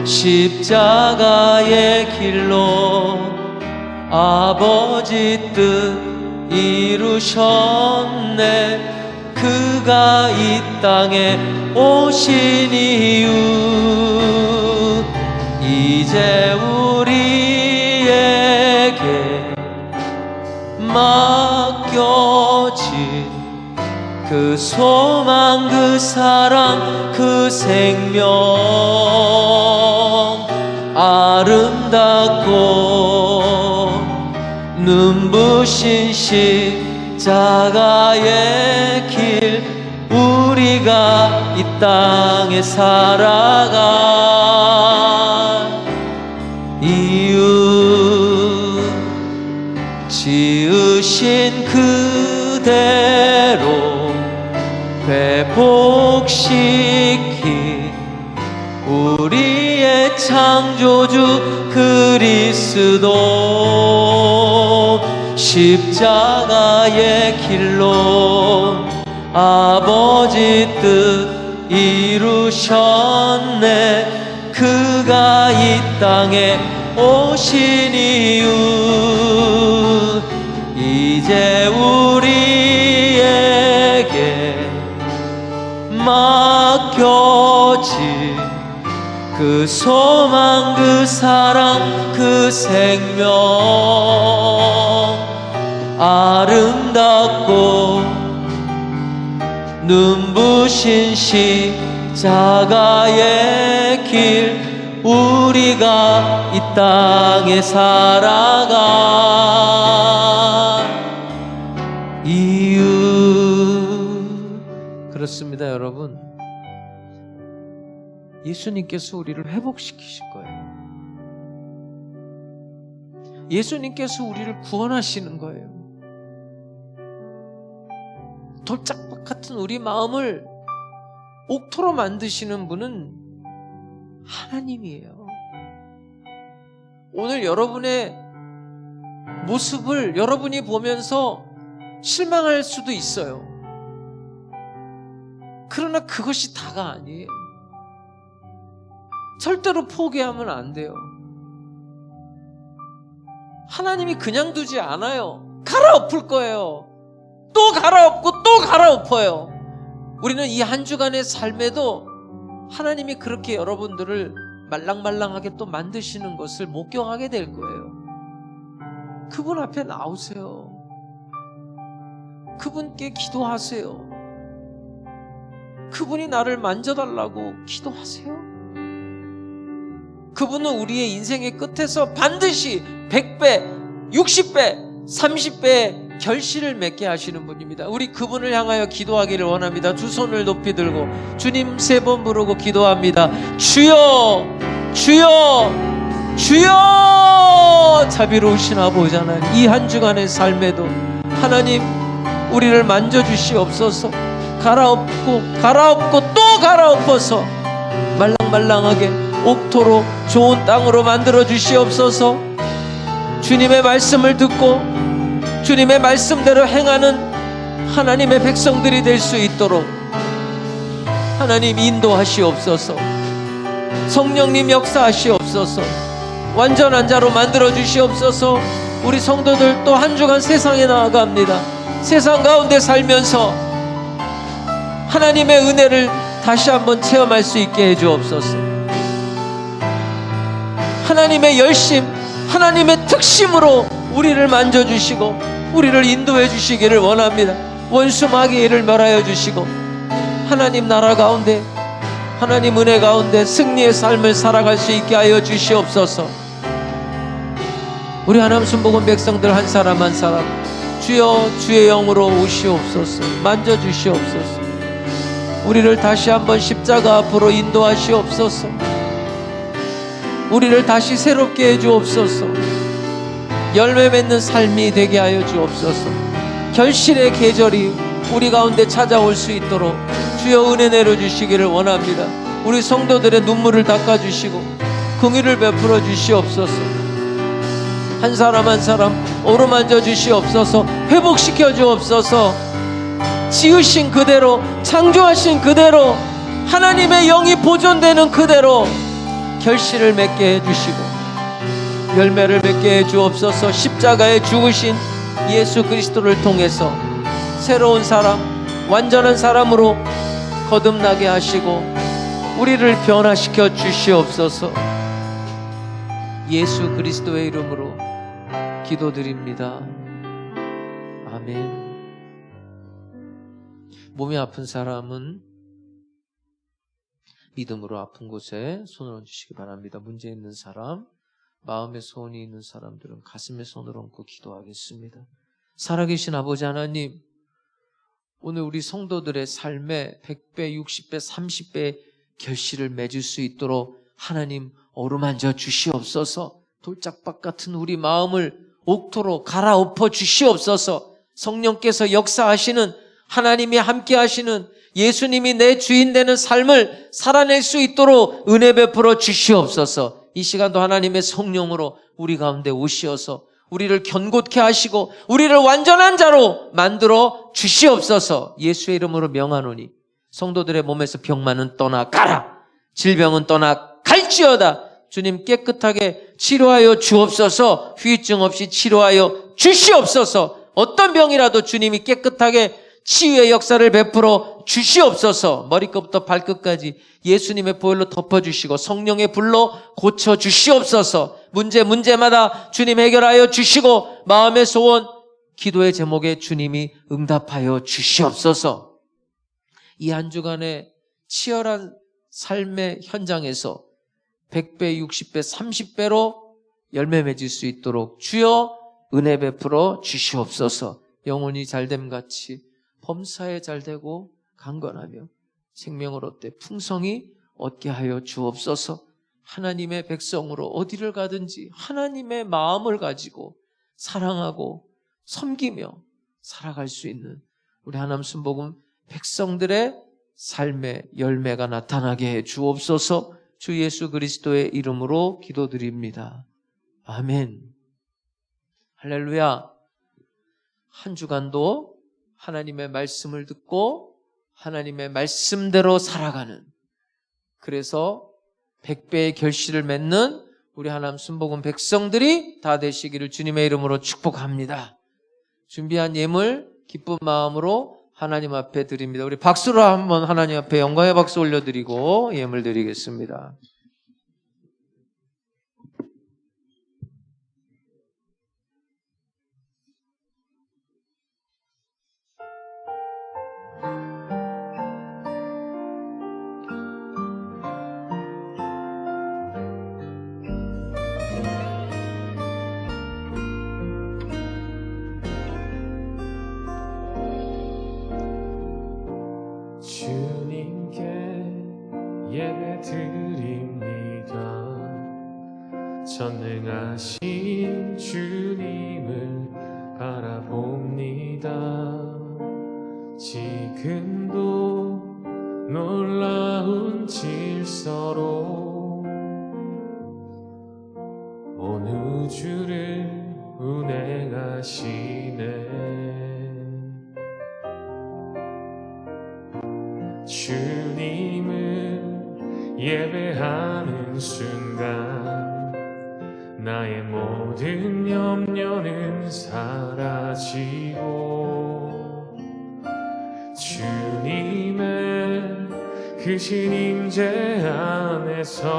십자가의 길로 아버지 뜻 이루셨네. 그가 이 땅에 오신 이유 이제 우리에게 맡겨진 그 소망 그 사랑 그 생명 아름답고 눈부신 십자가의 길 우리가 이 땅에 살아가 이유 지으신 그대로 회복시킨 우리의 창조주 그리스도 십자가의 길로 아버지 뜻 이루셨네. 그가 이 땅에 오신 이유 이제 우리에게 맡겨진 그 소망 그 사랑 그 생명 아름답고 눈부신 십자가의 길 우리가 이 땅에 살아가 이유. 그렇습니다, 여러분. 예수님께서 우리를 회복시키실 거예요. 예수님께서 우리를 구원하시는 거예요. 돌짝박 같은 우리 마음을 옥토로 만드시는 분은 하나님이에요. 오늘 여러분의 모습을 여러분이 보면서 실망할 수도 있어요. 그러나 그것이 다가 아니에요. 절대로 포기하면 안 돼요. 하나님이 그냥 두지 않아요. 갈아엎을 거예요. 또 갈아엎고 또 갈아엎어요. 우리는 이 한 주간의 삶에도 하나님이 그렇게 여러분들을 말랑말랑하게 또 만드시는 것을 목격하게 될 거예요. 그분 앞에 나오세요. 그분께 기도하세요. 그분이 나를 만져달라고 기도하세요. 그분은 우리의 인생의 끝에서 반드시 100배, 60배, 30배의 결실을 맺게 하시는 분입니다. 우리 그분을 향하여 기도하기를 원합니다. 두 손을 높이 들고 주님 3번 부르고 기도합니다. 주여, 주여, 주여. 자비로우신 아버지 하나님, 이 한 주간의 삶에도 하나님 우리를 만져주시옵소서. 갈아엎고 또 갈아엎어서 말랑말랑하게 옥토로 좋은 땅으로 만들어 주시옵소서. 주님의 말씀을 듣고 주님의 말씀대로 행하는 하나님의 백성들이 될 수 있도록 하나님 인도하시옵소서. 성령님 역사하시옵소서. 완전한 자로 만들어 주시옵소서. 우리 성도들 또 한 주간 세상에 나아갑니다. 세상 가운데 살면서 하나님의 은혜를 다시 한번 체험할 수 있게 해주옵소서. 하나님의 열심, 하나님의 특심으로 우리를 만져주시고 우리를 인도해 주시기를 원합니다. 원수 마귀의 일을 멸하여 주시고 하나님 나라 가운데, 하나님 은혜 가운데 승리의 삶을 살아갈 수 있게 하여 주시옵소서. 우리 하나님 순복음 백성들 한 사람 한 사람 주여 주의 영으로 오시옵소서. 만져주시옵소서. 우리를 다시 한번 십자가 앞으로 인도하시옵소서. 우리를 다시 새롭게 해주옵소서. 열매 맺는 삶이 되게 하여 주옵소서. 결실의 계절이 우리 가운데 찾아올 수 있도록 주여 은혜 내려주시기를 원합니다. 우리 성도들의 눈물을 닦아주시고 긍휼을 베풀어 주시옵소서. 한 사람 한 사람 어루만져 주시옵소서. 회복시켜 주옵소서. 지으신 그대로, 창조하신 그대로, 하나님의 영이 보존되는 그대로 결실을 맺게 해주시고 열매를 맺게 해 주옵소서. 십자가에 죽으신 예수 그리스도를 통해서 새로운 사람, 완전한 사람으로 거듭나게 하시고 우리를 변화시켜 주시옵소서. 예수 그리스도의 이름으로 기도드립니다. 아멘. 몸이 아픈 사람은 믿음으로 아픈 곳에 손을 얹으시기 바랍니다. 문제 있는 사람, 마음에 소원이 있는 사람들은 가슴에 손을 얹고 기도하겠습니다. 살아계신 아버지 하나님, 오늘 우리 성도들의 삶에 100배, 60배, 30배의 결실을 맺을 수 있도록 하나님 어루만져 주시옵소서. 돌짝밭 같은 우리 마음을 옥토로 갈아엎어 주시옵소서. 성령께서 역사하시는, 하나님이 함께 하시는, 예수님이 내 주인 되는 삶을 살아낼 수 있도록 은혜 베풀어 주시옵소서. 이 시간도 하나님의 성령으로 우리 가운데 오시어서 우리를 견고케 하시고 우리를 완전한 자로 만들어 주시옵소서. 예수의 이름으로 명하노니 성도들의 몸에서 병만은 떠나가라. 질병은 떠나갈지어다. 주님 깨끗하게 치료하여 주옵소서. 후유증 없이 치료하여 주시옵소서. 어떤 병이라도 주님이 깨끗하게 치유의 역사를 베풀어 주시옵소서. 머리끝부터 발끝까지 예수님의 보혈로 덮어주시고 성령의 불로 고쳐주시옵소서. 문제마다 주님 해결하여 주시고 마음의 소원, 기도의 제목에 주님이 응답하여 주시옵소서. 이 한 주간의 치열한 삶의 현장에서 100배, 60배, 30배로 열매 맺을 수 있도록 주여 은혜 베풀어 주시옵소서. 영혼이 잘됨같이 범사에 잘되고 강건하며 생명을 얻되 풍성히 얻게 하여 주옵소서. 하나님의 백성으로 어디를 가든지 하나님의 마음을 가지고 사랑하고 섬기며 살아갈 수 있는 우리 하나님 순복음 백성들의 삶의 열매가 나타나게 해 주옵소서. 주 예수 그리스도의 이름으로 기도드립니다. 아멘. 할렐루야. 한 주간도 하나님의 말씀을 듣고 하나님의 말씀대로 살아가는, 그래서 100배의 결실을 맺는 우리 하나님 순복음 백성들이 다 되시기를 주님의 이름으로 축복합니다. 준비한 예물 기쁜 마음으로 하나님 앞에 드립니다. 우리 박수로 한번 하나님 앞에 영광의 박수 올려드리고 예물 드리겠습니다. 주님께 예배 드립니다. 전능하신 주님을 바라봅니다. 지금도 놀라운 질서로 온 우주를 운행하시네. 주님을 예배하는 순간 나의 모든 염려는 사라지고 주님의 크신 임재 안에서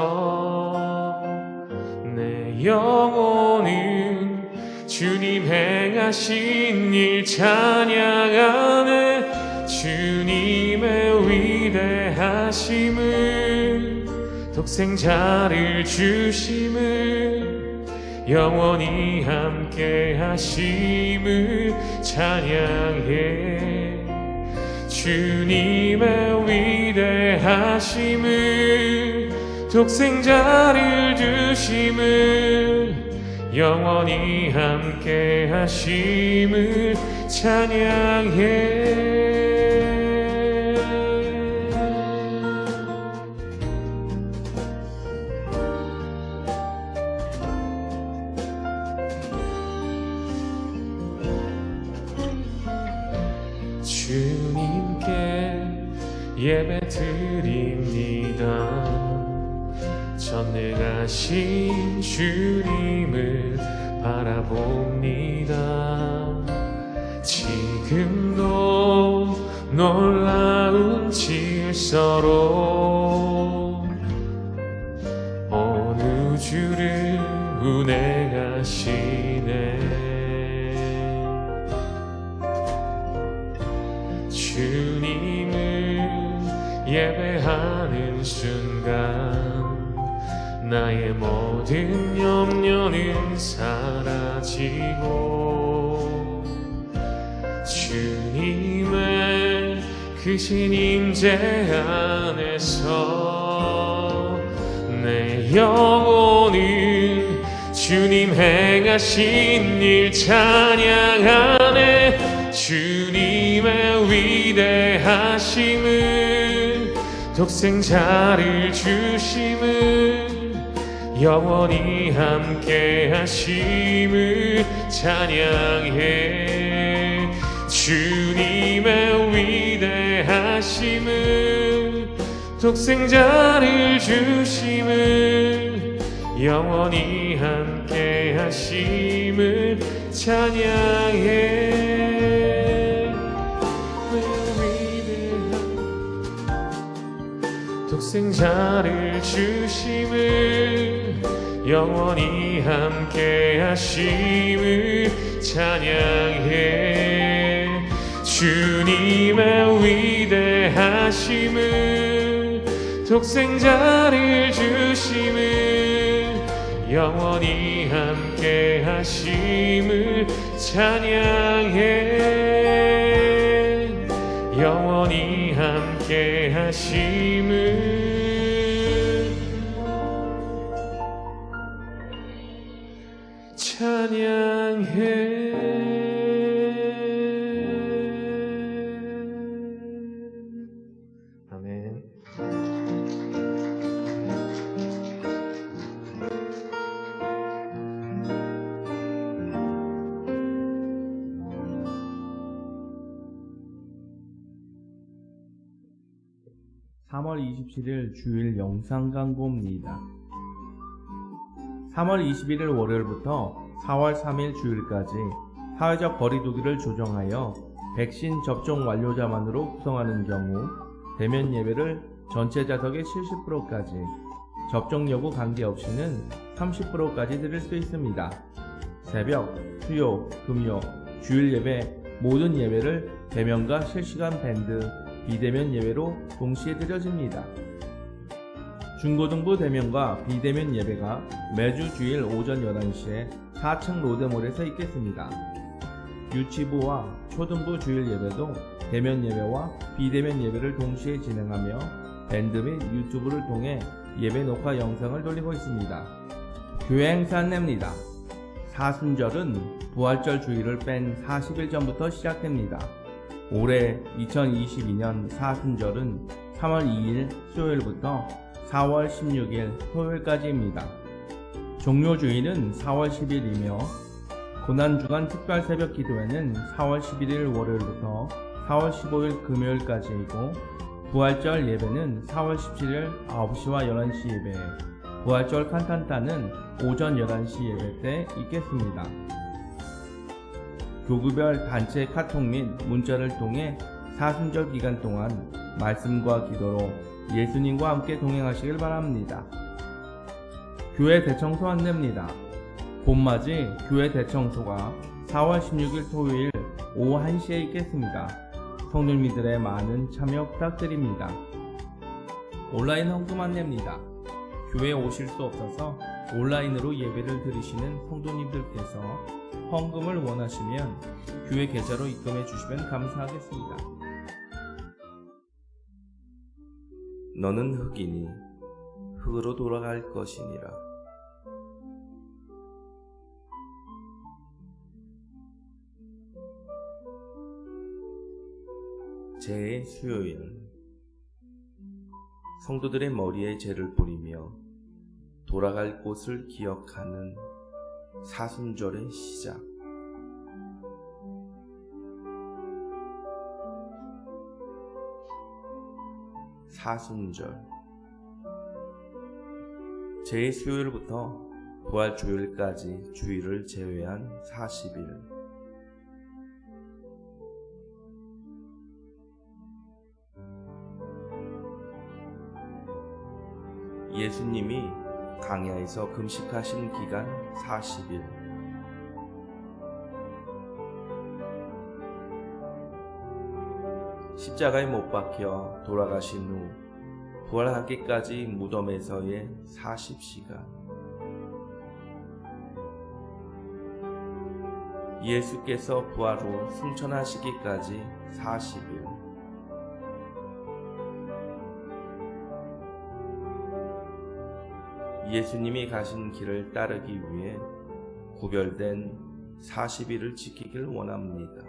내 영혼은 주님 행하신 일 찬양하네. 주님의 위대하심을 독생자를 주심을 영원히 함께 하심을 찬양해. 주님의 위대하심을, 독생자를 주심을, 영원히 함께 하심을 찬양해. 주님께 예배 드립니다. 전능하신 주님을 바라봅니다. 지금도 놀라운 질서로 온 우주를 운행하시네. 주님을 예배하는 순간 나의 모든 염려는 사라지고 주님의 크신 임재 안에서 내 영혼은 주님 행하신 일 찬양하네. 주님의 위대하심을, 독생자를 주심을, 영원히 함께 하심을 찬양해. 주님의 위대하심을, 독생자를 주심을, 영원히 함께 하심을 찬양해. 독생자를 주심을, 영원히 함께 하심을 찬양해. 주님의 위대하심을, 독생자를 주심을, 영원히 함께 하심을 찬양해. 영원히 함께 하심을 찬양해. 아멘. 3월 27일 주일 영상 광고입니다. 3월 21일 월요일부터 4월 3일 주일까지 사회적 거리두기를 조정하여 백신 접종 완료자만으로 구성하는 경우 대면 예배를 전체 좌석의 70%까지, 접종 여부 관계없이는 30%까지 드릴 수 있습니다. 새벽, 수요, 금요, 주일 예배 모든 예배를 대면과 실시간 밴드, 비대면 예배로 동시에 드려집니다. 중고등부 대면과 비대면 예배가 매주 주일 오전 11시에 4층 로데몰에서 있겠습니다. 유치부와 초등부 주일 예배도 대면 예배와 비대면 예배를 동시에 진행하며 밴드 및 유튜브를 통해 예배 녹화 영상을 돌리고 있습니다. 교회 행사 안내입니다. 사순절은 부활절 주일을 뺀 40일 전부터 시작됩니다. 올해 2022년 사순절은 3월 2일 수요일부터 4월 16일 토요일까지입니다. 종료주일은 4월 10일이며 고난주간 특별 새벽 기도회는 4월 11일 월요일부터 4월 15일 금요일까지이고, 부활절 예배는 4월 17일 9시와 11시 예배, 부활절 칸탄타는 오전 11시 예배 때 있겠습니다. 교구별 단체 카톡 및 문자를 통해 사순절 기간 동안 말씀과 기도로 예수님과 함께 동행하시길 바랍니다. 교회 대청소 안내입니다. 봄맞이 교회 대청소가 4월 16일 토요일 오후 1시에 있겠습니다. 성도님들의 많은 참여 부탁드립니다. 온라인 헌금 안내입니다. 교회에 오실 수 없어서 온라인으로 예배를 드리시는 성도님들께서 헌금을 원하시면 교회 계좌로 입금해 주시면 감사하겠습니다. 너는 흙이니 흙으로 돌아갈 것이니라. 제 수요일, 성도들의 머리에 재를 뿌리며 돌아갈 곳을 기억하는 사순절의 시작. 사순절, 제 수요일부터 부활주일까지 주일을 제외한 40일. 예수님이 광야에서 금식하신 기간 40일. 십자가에 못 박혀 돌아가신 후 부활하기까지 무덤에서의 40시간. 예수께서 부활 후 승천하시기까지 40일. 예수님이 가신 길을 따르기 위해 구별된 40일을 지키길 원합니다.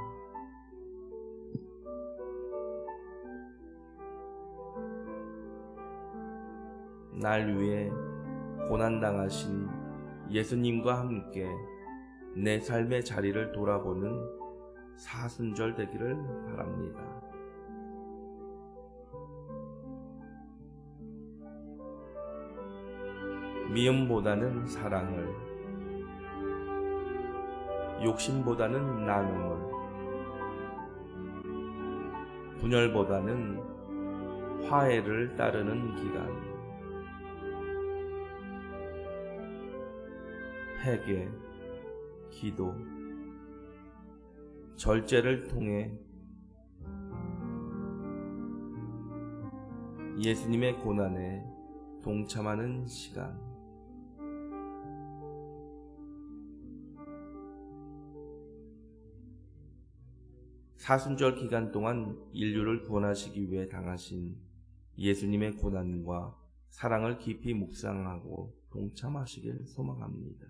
날 위해 고난당하신 예수님과 함께 내 삶의 자리를 돌아보는 사순절 되기를 바랍니다. 미움보다는 사랑을, 욕심보다는 나눔을, 분열보다는 화해를 따르는 기간. 회개, 기도, 절제를 통해 예수님의 고난에 동참하는 시간. 사순절 기간 동안 인류를 구원하시기 위해 당하신 예수님의 고난과 사랑을 깊이 묵상하고 동참하시길 소망합니다.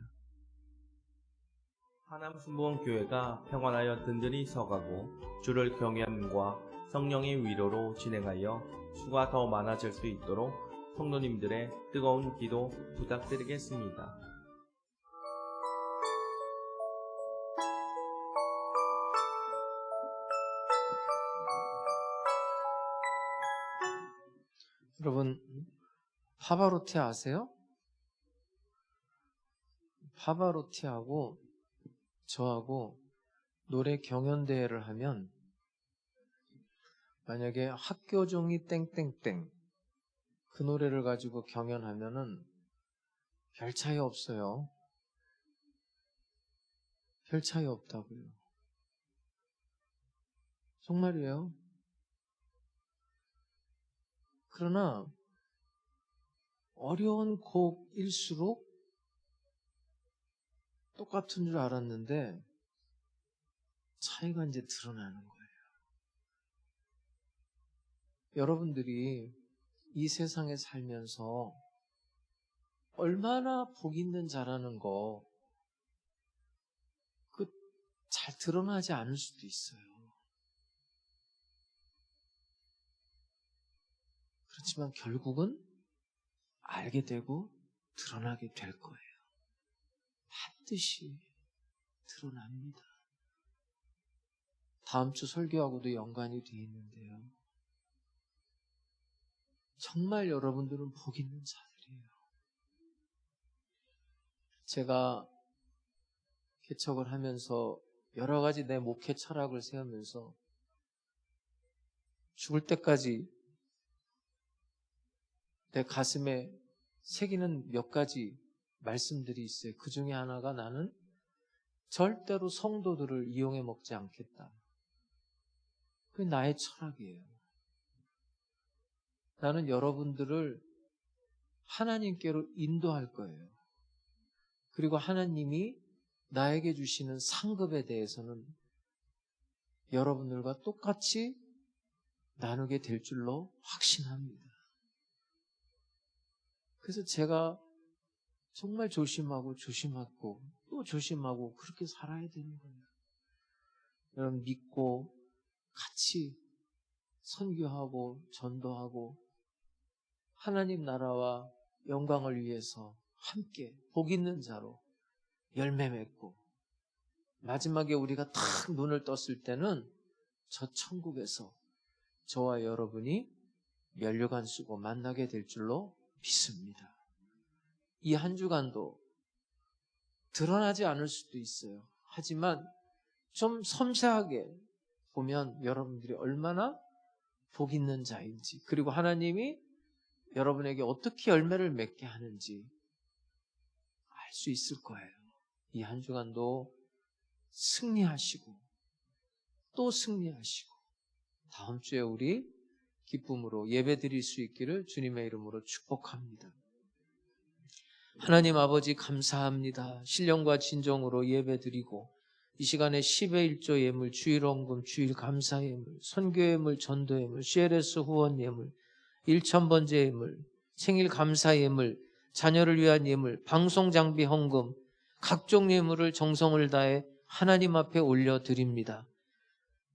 하남순복음교회가 평안하여 든든히 서가고 주를 경외함과 성령의 위로로 진행하여 수가 더 많아질 수 있도록 성도님들의 뜨거운 기도 부탁드리겠습니다. 여러분, 파바로티 아세요? 파바로티하고 저하고 노래 경연대회를 하면 만약에 학교종이 땡땡땡 그 노래를 가지고 경연하면은 별 차이 없어요. 별 차이 없다고요. 정말이에요. 그러나 어려운 곡일수록 똑같은 줄 알았는데 차이가 이제 드러나는 거예요. 여러분들이 이 세상에 살면서 얼마나 복 있는 자라는 거 그 잘 드러나지 않을 수도 있어요. 그렇지만 결국은 알게 되고 드러나게 될 거예요. 반드시 드러납니다. 다음 주 설교하고도 연관이 되어 있는데요. 정말 여러분들은 복 있는 자들이에요. 제가 개척을 하면서 여러 가지 내 목회 철학을 세우면서 죽을 때까지 내 가슴에 새기는 몇 가지 말씀들이 있어요. 그 중에 하나가 나는 절대로 성도들을 이용해 먹지 않겠다. 그게 나의 철학이에요. 나는 여러분들을 하나님께로 인도할 거예요. 그리고 하나님이 나에게 주시는 상급에 대해서는 여러분들과 똑같이 나누게 될 줄로 확신합니다. 그래서 제가 정말 조심하고 또 조심하고 그렇게 살아야 되는 거예요. 여러분 믿고 같이 선교하고 전도하고 하나님 나라와 영광을 위해서 함께 복 있는 자로 열매 맺고 마지막에 우리가 탁 눈을 떴을 때는 저 천국에서 저와 여러분이 면류관 쓰고 만나게 될 줄로 믿습니다. 이 한 주간도 드러나지 않을 수도 있어요. 하지만 좀 섬세하게 보면 여러분들이 얼마나 복 있는 자인지, 그리고 하나님이 여러분에게 어떻게 열매를 맺게 하는지 알 수 있을 거예요. 이 한 주간도 승리하시고 또 승리하시고 다음 주에 우리 기쁨으로 예배 드릴 수 있기를 주님의 이름으로 축복합니다. 하나님 아버지 감사합니다. 신령과 진정으로 예배 드리고 이 시간에 10의 1조 예물, 주일 헌금, 주일 감사 예물, 선교 예물, 전도 예물, CLS 후원 예물, 1,000번째 예물, 생일 감사 예물, 자녀를 위한 예물, 방송 장비 헌금, 각종 예물을 정성을 다해 하나님 앞에 올려드립니다.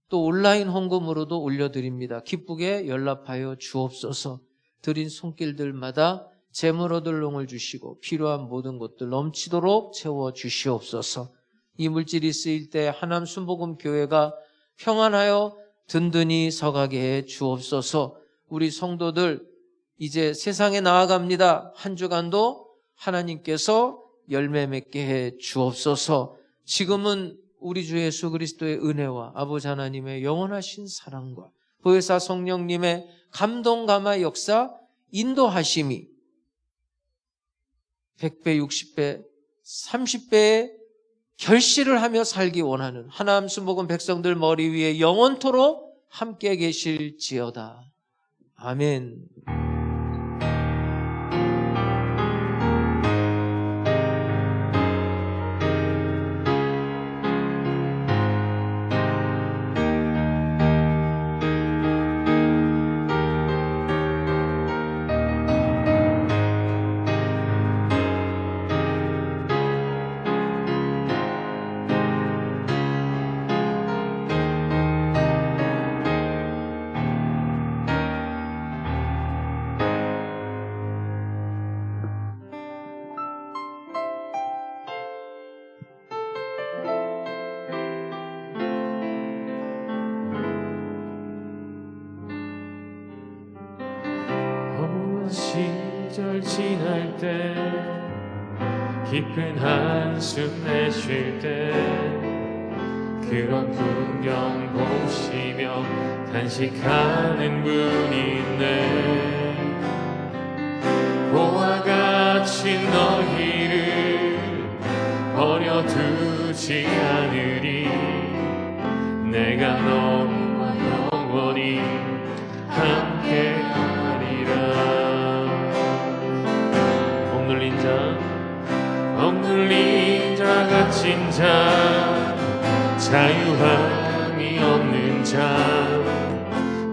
또 온라인 헌금으로도 올려드립니다. 기쁘게 연락하여 주옵소서. 드린 손길들마다 재물 얻을 농을 주시고 필요한 모든 것들 넘치도록 채워주시옵소서. 이 물질이 쓰일 때 하남 순복음 교회가 평안하여 든든히 서가게 해 주옵소서. 우리 성도들 이제 세상에 나아갑니다. 한 주간도 하나님께서 열매 맺게 해 주옵소서. 지금은 우리 주 예수 그리스도의 은혜와 아버지 하나님의 영원하신 사랑과 보혜사 성령님의 감동 감화 역사 인도하심이 100배, 60배, 30배의 결실을 하며 살기 원하는 하나님 순복음 백성들 머리 위에 영원토록 함께 계실지어다. 아멘. 시절 지날 때 깊은 한숨 내쉴 때 그런 풍경 보시며 단식하는 분이 있네. 보와 같이 너희를 버려두지 않으리. 내가 너희와 영원히 함께하리라. 억눌린 자 갇힌 자 자유함이 없는 자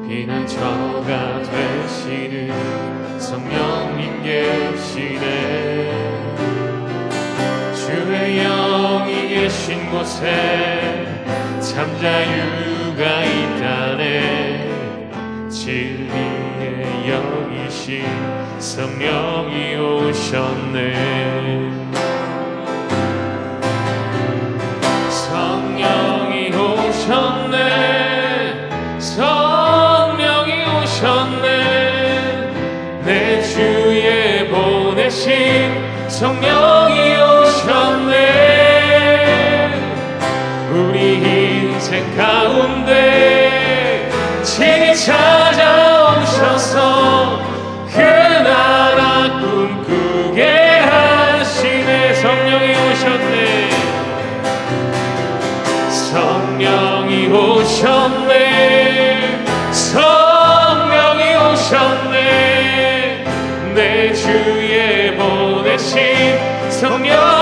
피난처가 되시는 성령님 계시네. 주의 영이 계신 곳에 참 자유가 있다네. 진리의 영이신 성령이 오셨네. 성령이 오셨네. 성령이 오셨네. 내 주에 보내신 성령이 오셨네. 우리 인생 가운데 친히 찾아오셔서 그 나라 꿈꾸게 하시네. 성령이 오셨네. 성령이 오셨네. 성령이 오셨네. 내 주에 보내신 성령